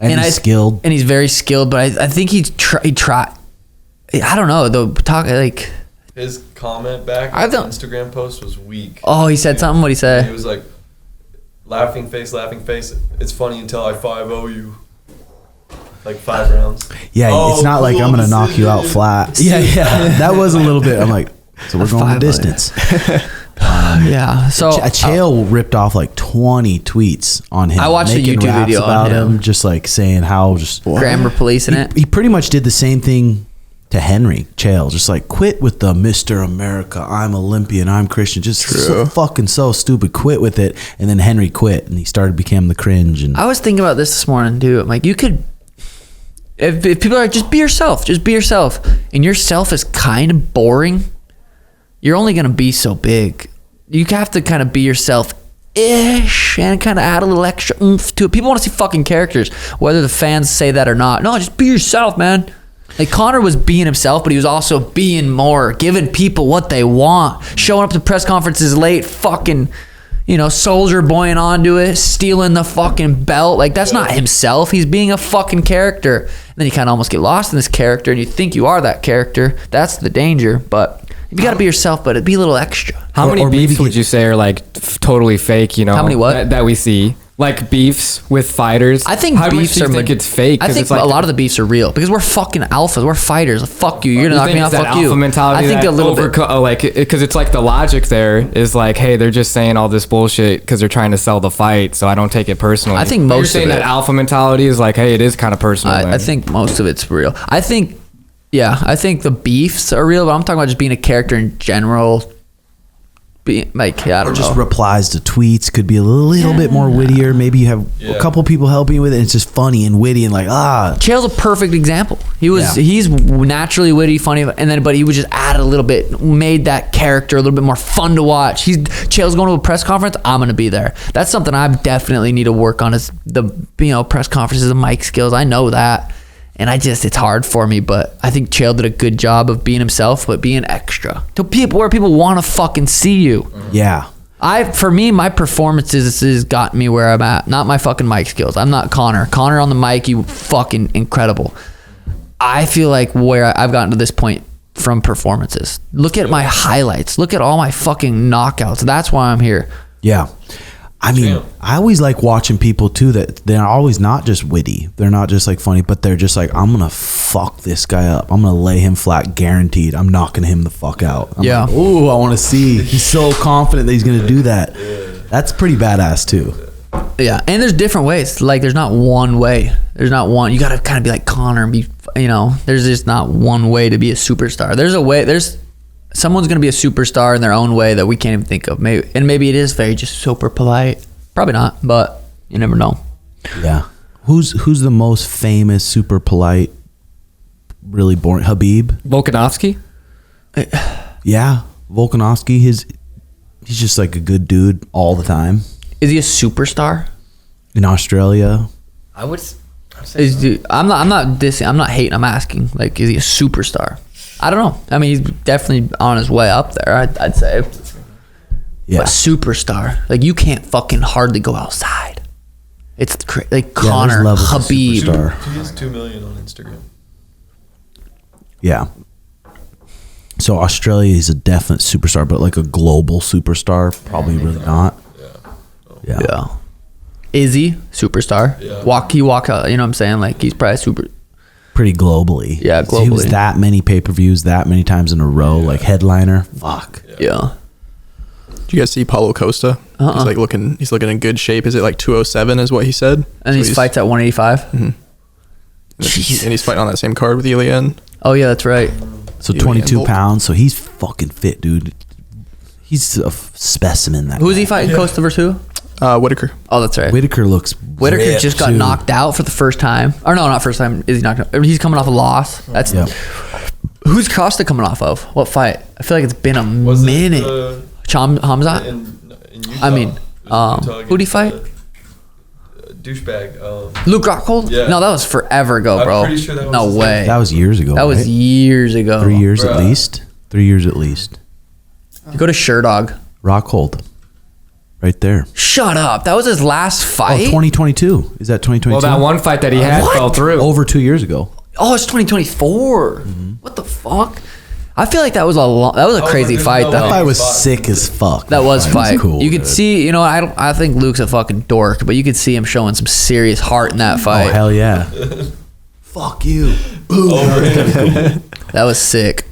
And he's skilled. And he's very skilled, but I think he tried. I don't know. Like his comment back on the Instagram post was weak. Oh, he said something. What'd he say? He was like, laughing face. It's funny until I 5-0 you. Like 5 rounds. Yeah, it's not like I'm gonna knock you out flat. Yeah. That was a little bit. I'm like, so we're going the distance. Yeah. So Chael ripped off like 20 tweets on him. I watched a YouTube raps video about on him, just like saying how grammar policing it. He pretty much did the same thing to Henry Chael, just like quit with the Mr. America, I'm Olympian, I'm Christian, just so fucking so stupid. Quit with it, and then Henry quit, and he became the cringe. And I was thinking about this morning too. I'm like, you could. If people are like, just be yourself, and yourself is kind of boring, you're only gonna be so big. You have to kind of be yourself-ish and kind of add a little extra oomph to it. People want to see fucking characters, whether the fans say that or not. No, just be yourself, man. Like Conor was being himself, but he was also being more, giving people what they want, showing up to press conferences late, fucking, soldier boying onto it, stealing the fucking belt. Like that's not himself. He's being a fucking character. And then you kind of almost get lost in this character, and you think you are that character. That's the danger. But you got to be yourself, but it'd be a little extra. How many beefs would you say are like totally fake? How many what that we see? Like beefs with fighters. I think beefs are. Think it's fake? I think like a lot of the beefs are real because we're fucking alphas. We're fighters. Fuck you. You're gonna knock me out. Fuck you. Alpha mentality. I think a little bit. Like because it's like the logic there is like, hey, they're just saying all this bullshit because they're trying to sell the fight. So I don't take it personally. I think most of it. That alpha mentality is like, hey, it is kind of personal. I think most of it's real. I think the beefs are real, but I'm talking about just being a character in general. I don't know. Just replies to tweets could be a little bit more wittier. Maybe you have a couple people helping you with it. And it's just funny and witty and like Chael's a perfect example. He's naturally witty, funny, but he would just add a little bit, made that character a little bit more fun to watch. Chael's going to a press conference. I'm going to be there. That's something I definitely need to work on is the press conferences, the mic skills. I know that. And it's hard for me, but I think Chael did a good job of being himself, but being extra to people where people want to fucking see you. Yeah. For me, my performances has gotten me where I'm at, not my fucking mic skills. I'm not Conor. Conor on the mic, you fucking incredible. I feel like where I've gotten to this point from performances. Look at my highlights. Look at all my fucking knockouts. That's why I'm here. Yeah. I mean, I always like watching people too that they're always not just witty. They're not just like funny, but they're just like, I'm going to fuck this guy up. I'm going to lay him flat, guaranteed. I'm knocking him the fuck out. I'm like, ooh, I want to see. He's so confident that he's going to do that. That's pretty badass too. Yeah. And there's different ways. Like there's not one way. There's not one. You got to kind of be like Conor and be, there's just not one way to be a superstar. There's a way. Someone's going to be a superstar in their own way that we can't even think of. Maybe it is very just super polite. Probably not, but you never know. Yeah. Who's the most famous, super polite, really boring? Habib? Volkanovski? Yeah. Volkanovski. He's just like a good dude all the time. Is he a superstar? In Australia? I'm not dissing. I'm not hating. I'm asking. Like, is he a superstar? I don't know. I mean, he's definitely on his way up there, I'd say. Yeah. But superstar. Like, you can't fucking hardly go outside. It's like Conor, Habib. He has 2 million on Instagram. Yeah. So Australia is a definite superstar, but like a global superstar, probably really not. Yeah. Is he superstar? Yeah. He walk out, you know what I'm saying? Like, he's probably super... Pretty globally. Yeah, globally. He was that many pay-per-views that many times in a row, like headliner. Fuck. Yeah. Do you guys see Paulo Costa? He's like he's looking in good shape. Is it like 207 is what he said? And so he fights at 185. Mm-hmm. And he's fighting on that same card with Ilya. Oh yeah, that's right. So 22 pounds. So he's fucking fit, dude. He's a specimen. Who's he fighting? Costa versus who? Whitaker. Oh, that's right. Whitaker looks. Whitaker just got knocked out for the first time. Or no, not first time. Is he knocked out? He's coming off a loss. That's who's Costa coming off of? What fight? I feel like it's been a minute. KHAMZAT? I mean, who'd he fight? Douchebag. Luke Rockhold? Yeah. No, that was forever ago, bro. I'm pretty sure that was no his way. That was years ago. That was years ago. 3 years at least. 3 years at least. Go to Sherdog. Rockhold. Right there. Shut up. That was his last fight? 2022. Is that 2022? Well, that one fight that he had fell through. Over 2 years ago. Oh, it's 2024. What the fuck? I feel like that was a crazy fight though. That fight was sick as fuck. That was fight. Cool, you could see, you know, I think Luke's a fucking dork, but you could see him showing some serious heart in that fight. Oh hell yeah. Fuck you. That was sick.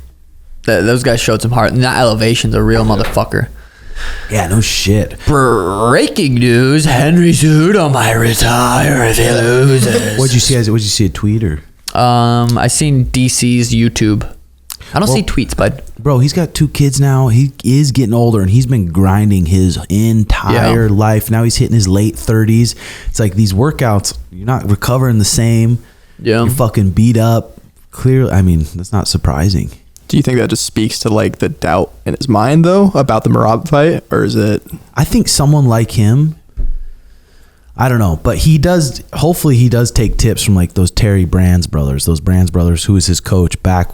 Those guys showed some heart, and that elevation's a real motherfucker. Yeah, no shit. Breaking news: Henry Cejudo might retire if he loses. What'd you see a tweet or? I seen DC's YouTube. I don't see tweets, bud. Bro, he's got 2 kids now. He is getting older, and he's been grinding his entire life. Now he's hitting his late 30s. It's like these workouts, you're not recovering the same. Yeah. You're fucking beat up. Clearly, I mean, that's not surprising. Do you think that just speaks to like the doubt in his mind though about the Merab fight, or is it? I think someone like him, I don't know, but he does. Hopefully, he does take tips from like those Terry Brands brothers. Those Brands brothers, who was his coach back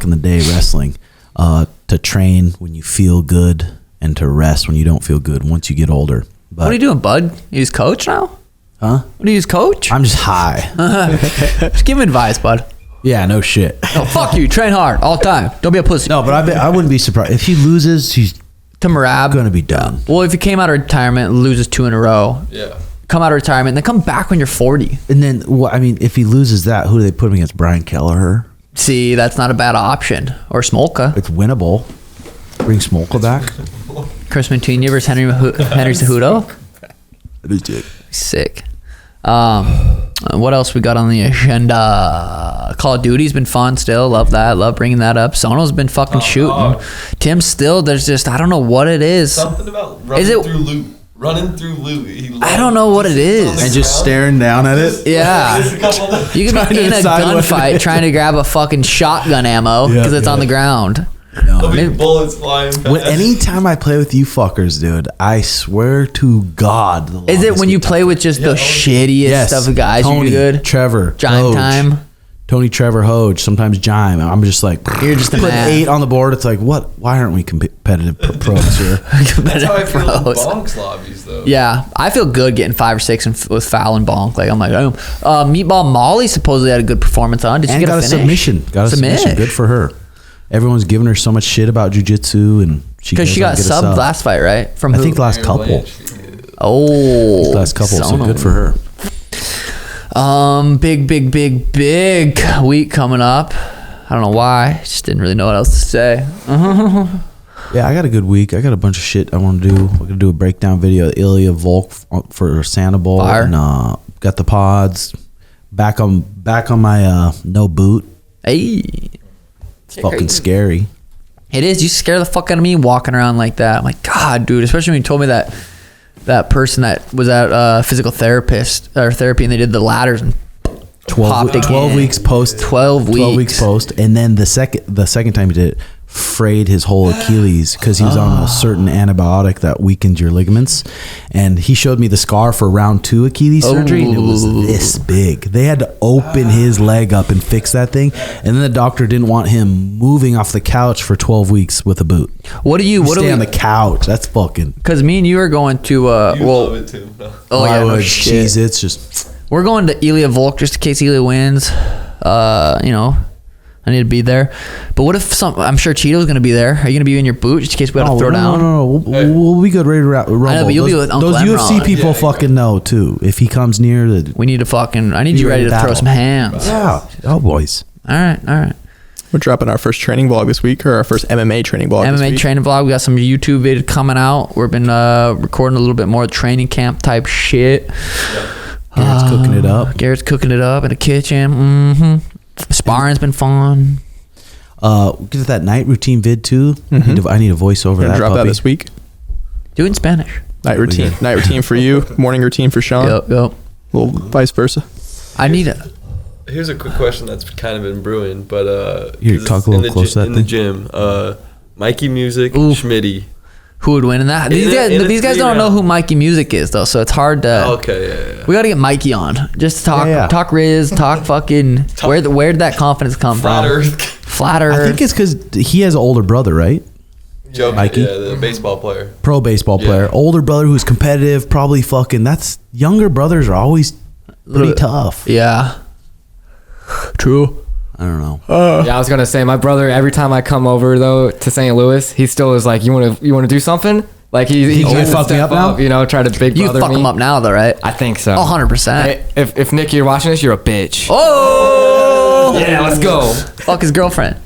in the day wrestling, to train when you feel good and to rest when you don't feel good once you get older. But, What are you doing, bud? You his coach now? huh? What are you his coach? I'm just high. Just give him advice, bud. Yeah, no shit. No, fuck you. Train hard all the time. Don't be a pussy. No, but I wouldn't be surprised if he loses. He's To Merab. gonna be done. Well, if he came out of retirement, loses 2 in a row, Yeah. come out of retirement, then come back when you're 40. And then, well, I mean, if he loses that, who do they put him against? Brian Kelleher. See, that's not a bad option. Or Smolka. It's winnable. Bring Smolka back. Chris Mantegna versus Henry Cejudo. Sick. What else we got on the agenda? Call of Duty's been fun still. Love that. Love bringing that up. Sono's been fucking shooting. Tim still, there's just, I don't know what it is. Something about running through loot. Running through loot. I don't know what it is. And just staring down at it. Yeah. You can be in a gunfight trying to grab a fucking shotgun ammo because it's on the ground. There'll be bullets flying past. Anytime I play with you fuckers, dude, I swear to God. Is it when you play with just the shittiest stuff of guys Tony, you do good? Trevor, Jime Hoge. time. Tony, Trevor, Hoge, sometimes Jime. I'm just like, You're just a put man. 8 on the board. It's like, what? Why aren't we competitive pros here? That's how I feel in Pros. bonks lobbies, though. Yeah, I feel good getting 5 or 6 with foul and bonk. Like I'm like, Meatball Molly supposedly had a good performance on. Did she And get got a finish? submission. Got a submission. Good for her. Everyone's giving her so much shit about jujitsu, and Because she got subbed last fight, right? From I who? think the last couple. Oh, Last couple. So Sono. good for her. Big week coming up. I don't know why. Just didn't really know what else to say. Yeah, I got a good week. I got a bunch of shit I want to do. We're gonna do a breakdown video of Ilya Volk for Sandoval. Fire. And got the pods back on my no boot. Hey, It's fucking scary. it is. You scare the fuck out of me walking around like that. I'm like, God, dude. Especially when you told me that person that was at physical therapist or therapy, and they did the ladders and 12 again. weeks post. 12 weeks. 12 weeks post, and then the second time he did it, frayed his whole Achilles because he was on a certain antibiotic that weakened your ligaments. And he showed me the scar for round 2 Achilles surgery, and it was this big. They had to open his leg up and fix that thing, and then the doctor didn't want him moving off the couch for 12 weeks with a boot. What do you? What do Stay we? on the couch. That's fucking. Because me and you are going to. You love it too. No. Oh yeah, no shit. Jeez, it's just. We're going to Ilya Volk just in case Ilya wins. You know, I need to be there. But what if I'm sure Chito's going to be there. Are you going to be in your boot just in case we have to throw down? No. We'll be good. Ready to rumble. I know, but you'll be with Uncle those UFC Enron. people fucking know too. If he comes near the. We need to fucking. I need Be you ready ready to to throw battle. some hands. Yeah. Oh, boys. All right. We're dropping our first training vlog this week, or our first MMA training vlog this MMA week. training vlog. We got some YouTube vid coming out. We've been recording a little bit more training camp type shit. Garrett's cooking it up. Garrett's cooking it up in the kitchen. Mm-hmm. Sparring's been fun. Get to that night routine vid too. I need a voiceover. We're gonna that drop puppy. that this week. Do it in Spanish. Night routine. Night routine for you. Morning routine for Sean. Yep. A little vice versa. I need it. Here's a quick question that's kind of been brewing, but Here, 'cause talk it's a little in the close to that in the thing. gym. Mikey Music, Ooh. Schmitty. Who would win in that? These guys don't know who Mikey Music is though, so it's hard to. Okay, yeah. We got to get Mikey on. Just to talk, talk Riz, talk fucking. Where did that confidence come Flat from? Earth. Flat Earth. I think it's because he has an older brother, right? Joke, Mikey? yeah, the baseball player. Pro baseball Yeah. player, older brother who's competitive, probably fucking. That's younger brothers are always pretty tough. Yeah. True. I don't know. Yeah, I was gonna say my brother. Every time I come over though to St. Louis, he still is like, "You want to do something?" Like he gonna tries to fuck me step up now? You know, try to big You brother fuck me. him up now though, right? I think so. 100%. Hey, if Nick, you're watching this, you're a bitch. Oh. Yeah, let's go. Fuck his girlfriend.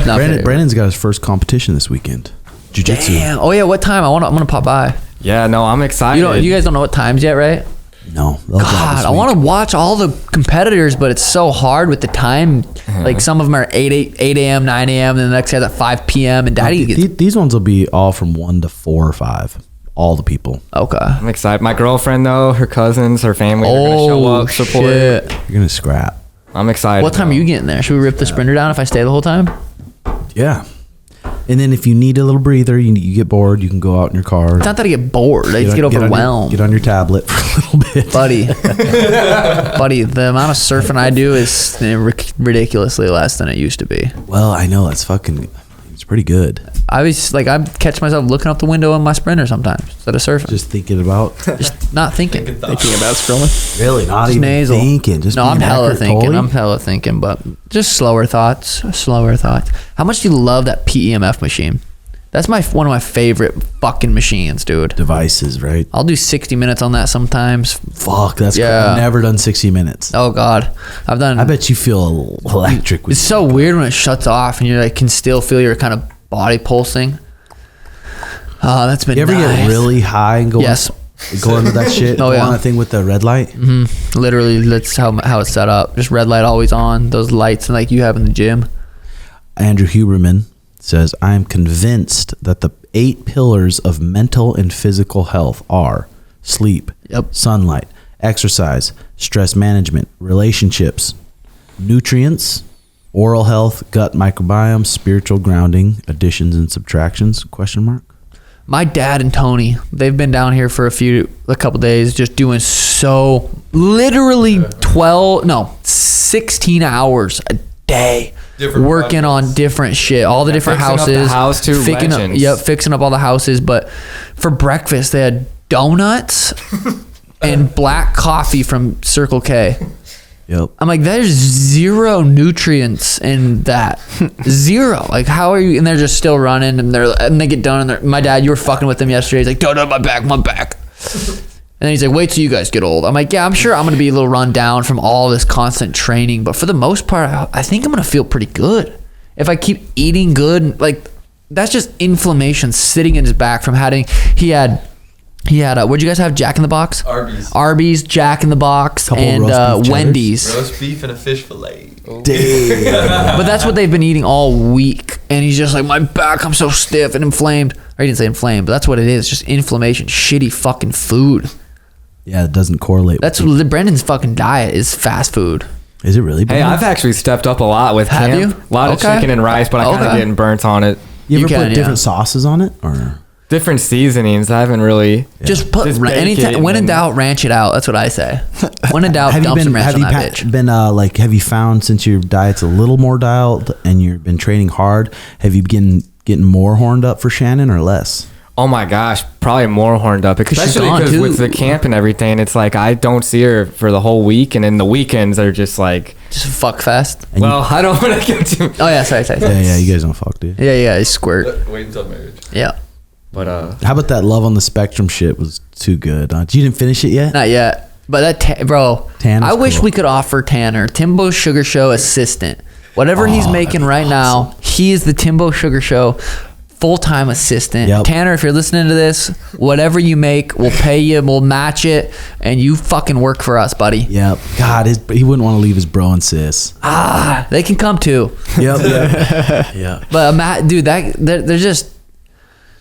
No, Brandon's got his first competition this weekend. Jiu-jitsu. Damn. Oh yeah. What time? I'm gonna pop by. Yeah, no, I'm excited. You guys don't know what times yet, right? No. they'll drop God, this I week. want to watch all the competitors, but it's so hard with the time. Like some of them are 8 a.m., 9 a.m., and the next guy's at 5 p.m. And Daddy gets These ones will be all from 1 to 4 or 5. All the people. okay. I'm excited. My girlfriend though, her cousins, her family, are gonna show up, support. shit. You're gonna scrap. I'm excited. What time are you getting there? Should we rip the sprinter down if I stay the whole time? Yeah. And then if you need a little breather, you get bored, you can go out in your car. It's not that I get bored. I just get overwhelmed. Get on your tablet for a little bit. Buddy, the amount of surfing I do is ridiculously less than it used to be. Well, I know it's pretty good. I catch myself looking out the window in my sprinter sometimes instead of surfing. Just thinking about Just not thinking. Thinking about scrolling. really not Just even nasal. thinking. Just no, I'm being hella accurate, thinking. totally. I'm hella thinking, but just slower thoughts. How much do you love that PEMF machine? That's one of my favorite fucking machines, dude. Devices, right? I'll do 60 minutes on that sometimes. Fuck, that's cool. Yeah. I've never done 60 minutes. Oh God, I've done. I bet you feel electric with It's so weird when it shuts off and you can still feel your kind of body pulsing. Oh, that's been You ever nice. get really high and go Yes. go into that shit? Oh, yeah. On that thing with the red light? Literally, that's how it's set up. Just red light always on. Those lights like you have in the gym. Andrew Huberman says, I am convinced that the 8 pillars of mental and physical health are sleep, Yep. sunlight, exercise, stress management, relationships, nutrients, oral health, gut microbiome, spiritual grounding, additions and subtractions, ? My dad and Tony, they've been down here for a couple days just doing literally 16 hours a day. Different working projects. on different shit, all the different fixing up houses. the house too, fixing up, legends. fixing up all the houses. But for breakfast, they had donuts and black coffee from Circle K. Yep. I'm like, there's zero nutrients in that. Zero. Like, how are you? And they're just still running, and they get done. And my dad, you were fucking with them yesterday. He's like, no, my back. And then he's like, wait till you guys get old. I'm like, yeah, I'm sure I'm gonna be a little run down from all this constant training, but for the most part, I think I'm gonna feel pretty good if I keep eating good. Like, that's just inflammation sitting in his back from having. He had. What'd you guys have? Jack in the Box. Arby's, Jack in the Box, Couple and roast beef Wendy's. Roast beef and a fish fillet. But that's what they've been eating all week. And he's just like, my back, I'm so stiff and inflamed. Or he didn't say inflamed, but that's what it is. Just inflammation. Shitty fucking food. Yeah, it doesn't correlate. That's Brendan's fucking diet is fast food. Is it really? Hey, Brandon? I've actually stepped up a lot with Have camp. you? A lot of Okay. chicken and rice, but I kind of Okay. getting burnt on it. You ever You can, put yeah. different sauces on it? Or Different seasonings. I haven't really. Just put Just bake anytime. it When in and- doubt, ranch it out. That's what I say. When in doubt, dump some ranch on that bitch. have you found since your diet's a little more dialed and you've been training hard, have you been getting more horned up for Shannon or less? Oh my gosh, probably more horned up, she's especially gone, because too. with the camp and everything, it's like I don't see her for the whole week, and then the weekends are just like, Just fuck fest. And well, I don't want to get too. Oh yeah, sorry. yeah, you guys don't fuck, dude. Yeah, it's squirt. Wait until marriage. Yeah, But How about that Love on the Spectrum shit was too good? You didn't finish it yet? not yet. But bro, Tanner's I wish cool. we could offer Tanner, Timbo's Sugar Show assistant. Whatever he's making right now, he is the Timbo Sugar Show full-time assistant. Yep. Tanner, if you're listening to this, whatever you make, we'll pay you, we'll match it, and you fucking work for us, buddy. Yep. God, he wouldn't want to leave his bro and sis. They can come too. Yep. Yeah. But Matt, dude, they're just.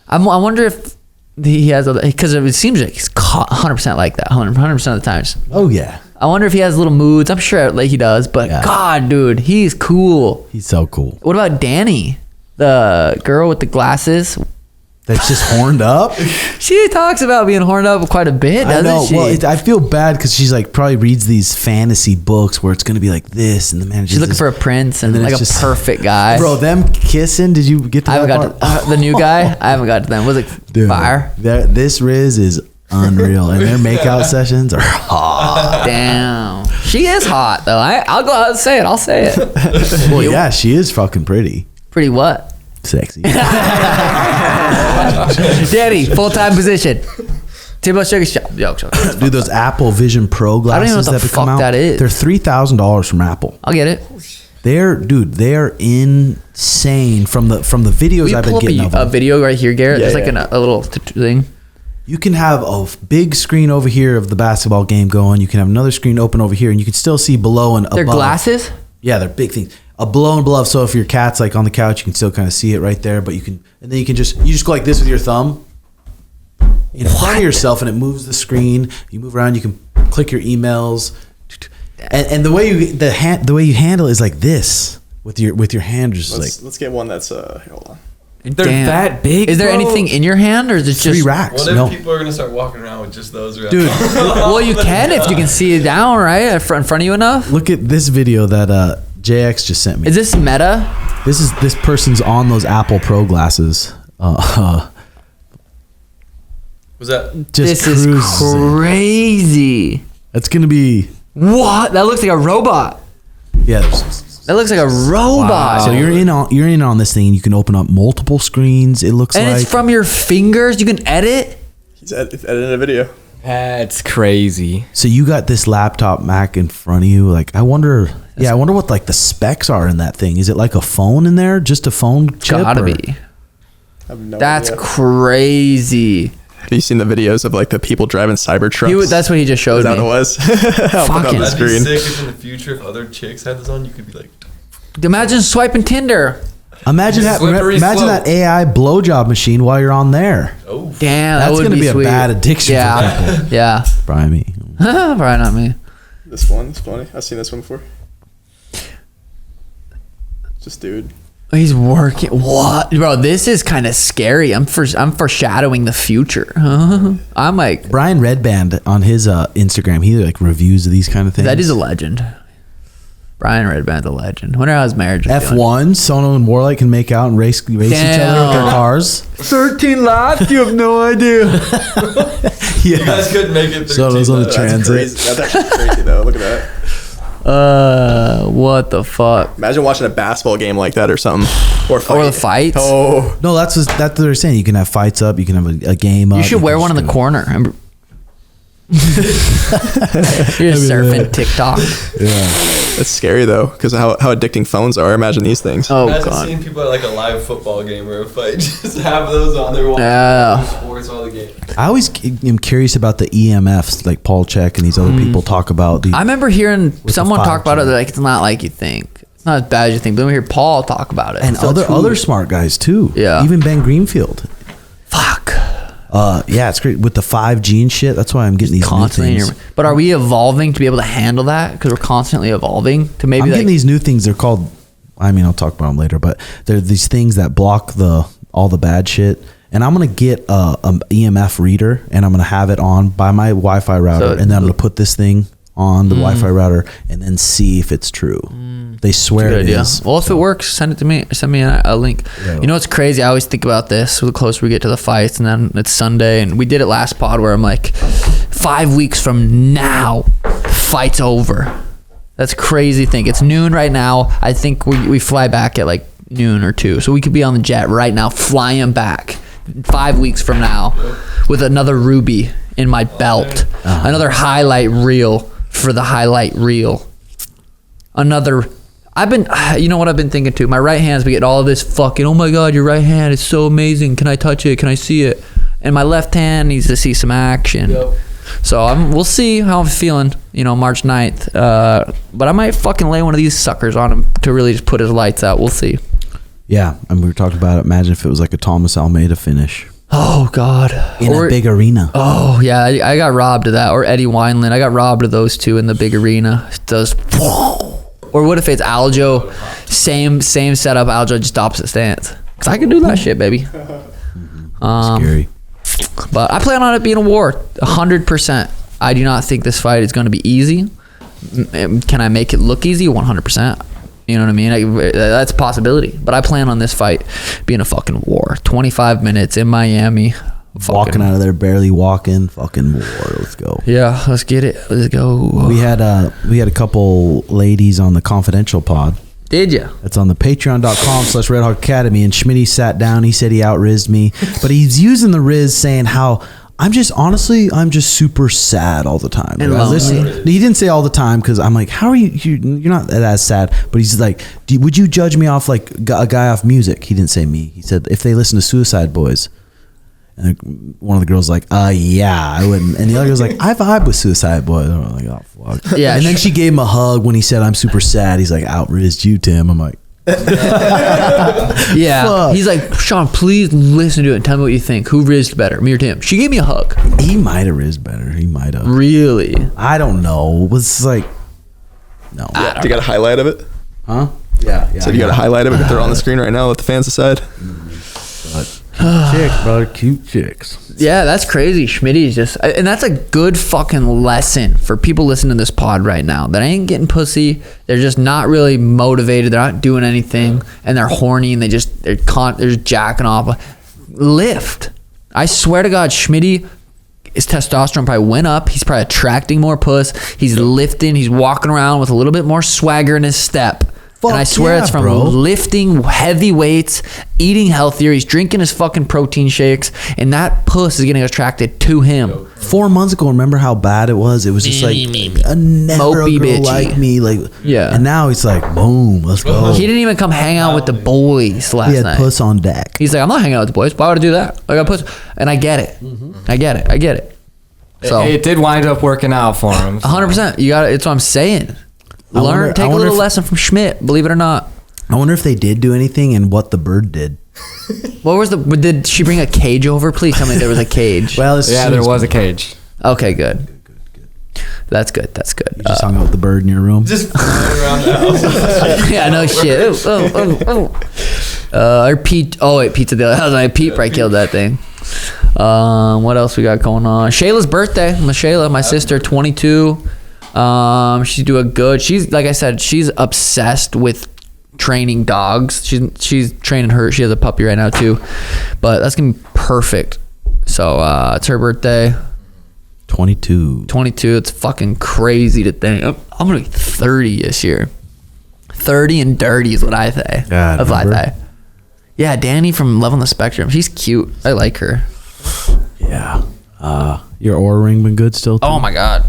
I wonder if he has, because it seems like he's 100% like that, 100% of the times. Oh yeah. I wonder if he has little moods. I'm sure like he does, but Yeah. God, dude, he's cool. He's so cool. What about Danny, the girl with the glasses? That's just horned up. She talks about being horned up quite a bit, doesn't I know. she? Well, I feel bad because she's like probably reads these fantasy books where it's gonna be like this, and the manager. She's looking for a prince and then like it's a just- perfect guy. Bro, them kissing. Did you get to I haven't that got part? to the new guy. I haven't got to them. Was it Dude, fire? This Riz is unreal, and their makeout sessions are hot. Damn, she is hot though. I'll go out and say it. I'll say it. Well, yeah, she is fucking pretty, Pretty what? sexy. Danny, full-time position. Timbo Sugar Show. Yo, Dude, those Apple Vision Pro I don't even know glasses what the that come fuck out. that is. They're $3,000 from Apple. I'll get it. They're insane from the videos Will you I've been pull getting up of a them. video right here, Garrett? Yeah, There's like yeah. a little thing. You can have a big screen over here of the basketball game going. You can have another screen open over here, and you can still see below and They're above. glasses? Yeah, they're big things. A below and above. So if your cat's like on the couch, you can still kind of see it right there. But you can, and then you just go like this with your thumb in front of yourself, and it moves the screen. You move around. You can click your emails, and the way you handle it is like this with your hand, just Let's get one that's here, hold on. They're Damn. that big. Is there bro? anything in your hand, or is it three just racks. What if No, people are gonna start walking around with just those around? dude. Well, you can if you can see it down right in front of you enough. Look at this video that JX just sent me. Is this meta? This person's on those Apple Pro glasses. Was that? Just This is cruising. crazy. That's gonna be What? That looks like a robot. yeah. That looks like a robot. So you're in on this thing, and you can open up multiple screens. It looks And like it's from your fingers. You can edit. He's editing a video. That's crazy. so you got this laptop Mac in front of you. Like I wonder what like the specs are in that thing. Is it like a phone in there? Just a phone chip? Gotta or- be. I have no That's idea. crazy. Have you seen the videos of like the people driving Cybertrucks? That's what he just showed Is that me. what it was? I'll put it on Fucking- the That'd be screen. sick if in the future, if other chicks had this on, you could be like, Imagine swiping Tinder. Imagine Slippery imagine slope. that AI blowjob machine while you're on there. oh, Damn, that That's would gonna be a sweet. bad addiction for Yeah, people. yeah. Probably me. Probably not me. This one's funny. I've seen this one before. Just dude. He's working. What, bro? This is kind of scary. I'm foreshadowing the future. I'm like, Brian Redband on his Instagram, he like reviews these kind of things. that is a legend. Brian Redband's a legend. Wonder how his marriage is doing. F1, Sono and Warlight can make out and race each other with their cars. 13 laps. You have no idea. you guys couldn't make it. So those on the 13 transit. That's actually crazy though. Look at that. What the fuck? Imagine watching a basketball game like that or something. Or Or the fights. Oh. No, that's what they're saying. You can have fights up. You can have a game up. You should wear can one in just the go- corner. You're just surfing TikTok. That's scary though, because how addicting phones are. Imagine these things. Oh Imagine god. seeing people at like a live football game or a fight, just have those on there watching Yeah. sports all the game. I always am curious about the EMFs, like Paul Check and these other people talk about. The, I remember hearing the someone talk about it. 5G. They're like, it's not like you think. It's not as bad as you think. But then we hear Paul talk about it. and So it's other who- smart guys too. Yeah. Even Ben Greenfield. Fuck. Yeah, it's great with the 5G and shit. That's why I'm getting these new Constantly. in things. your- But are we evolving to be able to handle that? Because we're constantly evolving to maybe I'm like. getting these new things. They're called. I mean, I'll talk about them later. But they're these things that block all the bad shit. And I'm gonna get a EMF reader, and I'm gonna have it on by my Wi-Fi router, and then I'm gonna put this thing on the Wi-Fi router, and then see if it's true. They swear Good it idea. is. Well, if it works, send it to me. Send me a link. Yeah. You know what's crazy? I always think about this the closer we get to the fights, and then it's Sunday, and we did it last pod where I'm like, 5 weeks from now, fight's over. That's crazy. Think it's noon right now. I think we fly back at like noon or 2, so we could be on the jet right now, flying back 5 weeks from now with another ruby in my belt, another highlight reel for the highlight reel, another You know what I've been thinking too? My right hand's been getting all of this fucking, oh my God, your right hand is so amazing. Can I touch it? Can I see it? And my left hand needs to see some action. Yep. So we'll see how I'm feeling, March 9th. But I might fucking lay one of these suckers on him to really just put his lights out. We'll see. Yeah, and we were talking about it. Imagine if it was like a Thomas Almeida finish. Oh, God. In a big arena. Oh, yeah. I got robbed of that. Or Eddie Wineland. I got robbed of those two in the big arena. It does. Or what if it's Aljo? Same setup. Aljo just opposite stance. Because I can do that shit, baby. Scary. But I plan on it being a war, 100%. I do not think this fight is going to be easy. Can I make it look easy? 100%. You know what I mean? That's a possibility. But I plan on this fight being a fucking war. 25 minutes in Miami. Walking out of there, barely walking. Fucking war. Let's go. Yeah, let's get it. Let's go. We had a couple ladies on the confidential pod. Did you? It's on the patreon.com/RedHawk Academy. And Schmitty sat down. He said he out-rizzed me. But he's using the Riz saying how I'm just super sad all the time. And like, he didn't say all the time because I'm like, how are you're not that sad. But he's like, would you judge me off like a guy off music? He didn't say me. He said, if they listen to Suicide Boys. And one of the girls like, yeah, I wouldn't. And the other girl's like, I vibe with Suicide Boys. I'm like, oh, fuck. Yeah. And then she gave him a hug when he said, I'm super sad. He's like, out-rizzed you, Tim. I'm like, yeah. Fuck. He's like, Sean, please listen to it and tell me what you think. Who rizzed better, me or Tim? She gave me a hug. He might have rizzed better. He might have. Really? I don't know. It was like, no. Do you got a highlight of it? Huh? Yeah. So you got a highlight of it? They're on the screen right now. Let the fans decide. Cute chicks, brother. Cute chicks. Yeah, that's crazy. Schmitty's just, and that's a good fucking lesson for people listening to this pod right now that ain't getting pussy. They're just not really motivated. They're not doing anything, and they're horny, and they're just jacking off. Lift. I swear to God, Schmitty, his testosterone probably went up. He's probably attracting more puss. He's lifting. He's walking around with a little bit more swagger in his step. And I swear it's from lifting heavy weights, eating healthier. He's drinking his fucking protein shakes, and that puss is getting attracted to him. 4 months ago, remember how bad it was? It was just like a never Mopey a girl bitchy. like me, like Yeah. And now it's like boom, let's go. He didn't even come hang out with the boys last He had night. puss on deck. He's like, I'm not hanging out with the boys. Why would I do that? I got puss, and I get it. I get it. So it did wind up working out for him. 100%. You got it. It's what I'm saying. Take a little lesson from Schmidt. Believe it or not. I wonder if they did do anything and what the bird did. Did she bring a cage over? Please tell me there was a cage. Well, there was a cage. Okay, good. That's good. You just hung out with the bird in your room. Just around the house. Yeah, no shit. Or Pete. Oh wait, Pete's at the other house. Like, Pete probably killed that thing. What else we got going on? Shayla's birthday. My sister, 22. She's doing good. She's, like I said, she's obsessed with training dogs. She's training her. She has a puppy right now too, but that's gonna be perfect. So it's her birthday. 22. It's fucking crazy to think I'm gonna be 30 this year. 30 and dirty is what I say. That's what I say. Yeah, Danny from Love on the Spectrum. She's cute. I like her. Yeah. Your Oura ring been good still? Oh my God.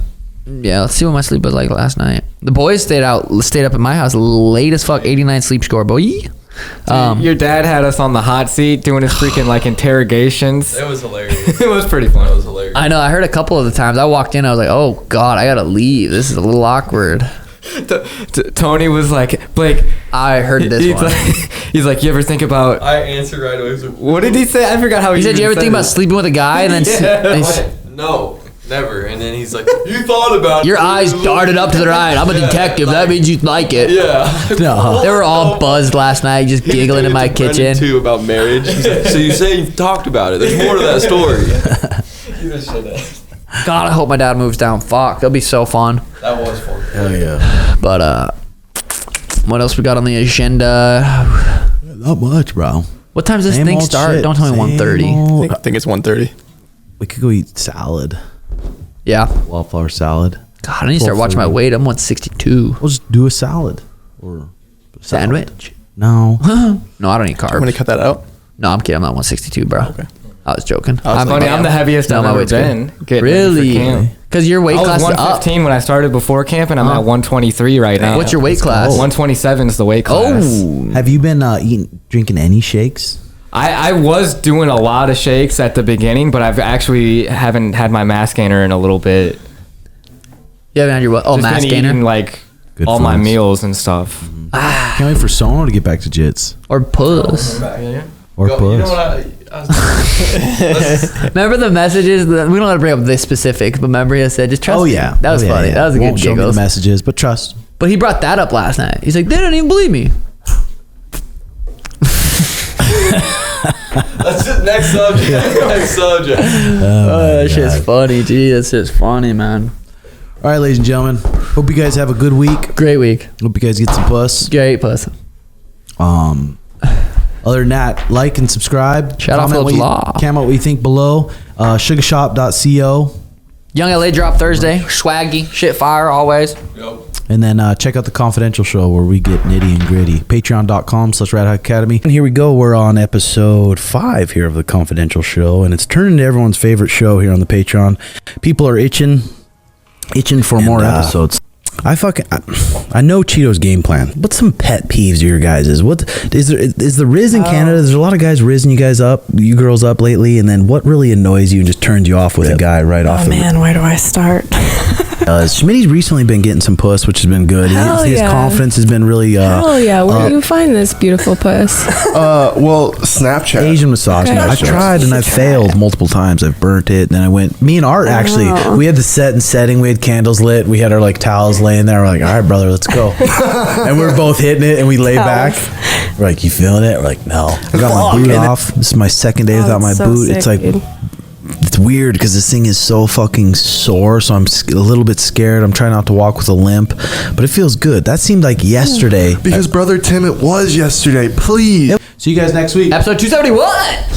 Yeah, let's see what my sleep was like last night. The boys stayed up at my house late as fuck. 89 sleep score, boy. Your dad had us on the hot seat doing his freaking like interrogations. It was hilarious. It was pretty fun. It was hilarious. I know. I heard a couple of the times I walked in. I was like, oh God, I gotta leave. This is a little awkward. Tony was like, Blake. I heard this one. He's like, you ever think about? I answered right away. What did he say? I forgot how he said. You ever think about sleeping with a guy and then? No. Never. And then he's like, you thought about your eyes darted up to the right. I'm a detective. That means you like it. Yeah. No. They were all buzzed last night, just giggling in my kitchen. Too about marriage. He's like, so you say you've talked about it. There's more to that story. You just said that. God, I hope my dad moves down. Fuck, that'll be so fun. That was fun. Hell yeah. But what else we got on the agenda? Not much, bro. What time does this thing start? Shit. Don't tell me 1:30. I think it's 1:30. We could go eat salad. Yeah. Wildflower salad. God, I need to start watching my weight. I'm 162. We'll just do a salad. Or a Sandwich? No. No, I don't eat carbs. I'm going to cut that out. No, I'm kidding. I'm not 162, bro. Okay. I was joking. I'm the heaviest I've ever been. Really? Because your weight I was class is up. 115 when I started before camp, and I'm at 123 right now. What's your weight class? 127 is the weight class. Oh. Have you been drinking any shakes? I was doing a lot of shakes at the beginning, but I've actually haven't had my mass gainer in a little bit. You haven't had your Just mass been gainer? eating, like, Good all my friends. meals and stuff. Can't wait for Sono to get back to jits. Or puss. Or Yo, puss. you know what Remember the messages? We don't want to bring up the specifics, but remember he said, just trust Oh me. yeah, That was funny. That was a Won't good show me the giggles. messages, but trust. But he brought that up last night. He's like, they didn't even believe me. That's it. Next subject. Next subject. Oh, that shit's funny, Gee. That shit's funny, man. All right, ladies and gentlemen. Hope you guys have a good week. Great week. Hope you guys get some puss. Great puss. Other than that, like and subscribe. Shout out Phillips Law. Comment what you think below. Sugashop.co. Young LA drop Thursday. Swaggy. Shit fire always. Yep. And then check out the Confidential Show where we get nitty and gritty. Patreon.com/RedHawk Academy. And here we go. We're on episode 5 here of the Confidential Show. And it's turned into everyone's favorite show here on the Patreon. People are itching for more episodes. I know Chito's game plan. What's some pet peeves of your guys'? What is the Riz in Canada? There's a lot of guys rizzing you girls up lately, and then what really annoys you and just turns you off with a guy right off Oh man, where do I start? Schmitty's recently been getting some puss, which has been good. Hell His yeah. confidence has been really Hell yeah, where do you find this beautiful puss? Well, Snapchat. Asian massage. Okay. I've tried and I've failed multiple times. I've burnt it. And then I went. Me and Art actually. Oh. We had the set and setting. We had candles lit. We had our like towels laying there. We're like, all right, brother, let's go. And we're both hitting it. And we lay back. We're like, you feeling it? We're like, no. I got my boot off. This is my second day without my it's so boot. sick, It's like. dude. It's weird because this thing is so fucking sore, so I'm a little bit scared. I'm trying not to walk with a limp, but it feels good. That seemed like yesterday. Because Brother Tim, it was yesterday. Please. See you guys next week. Episode 271.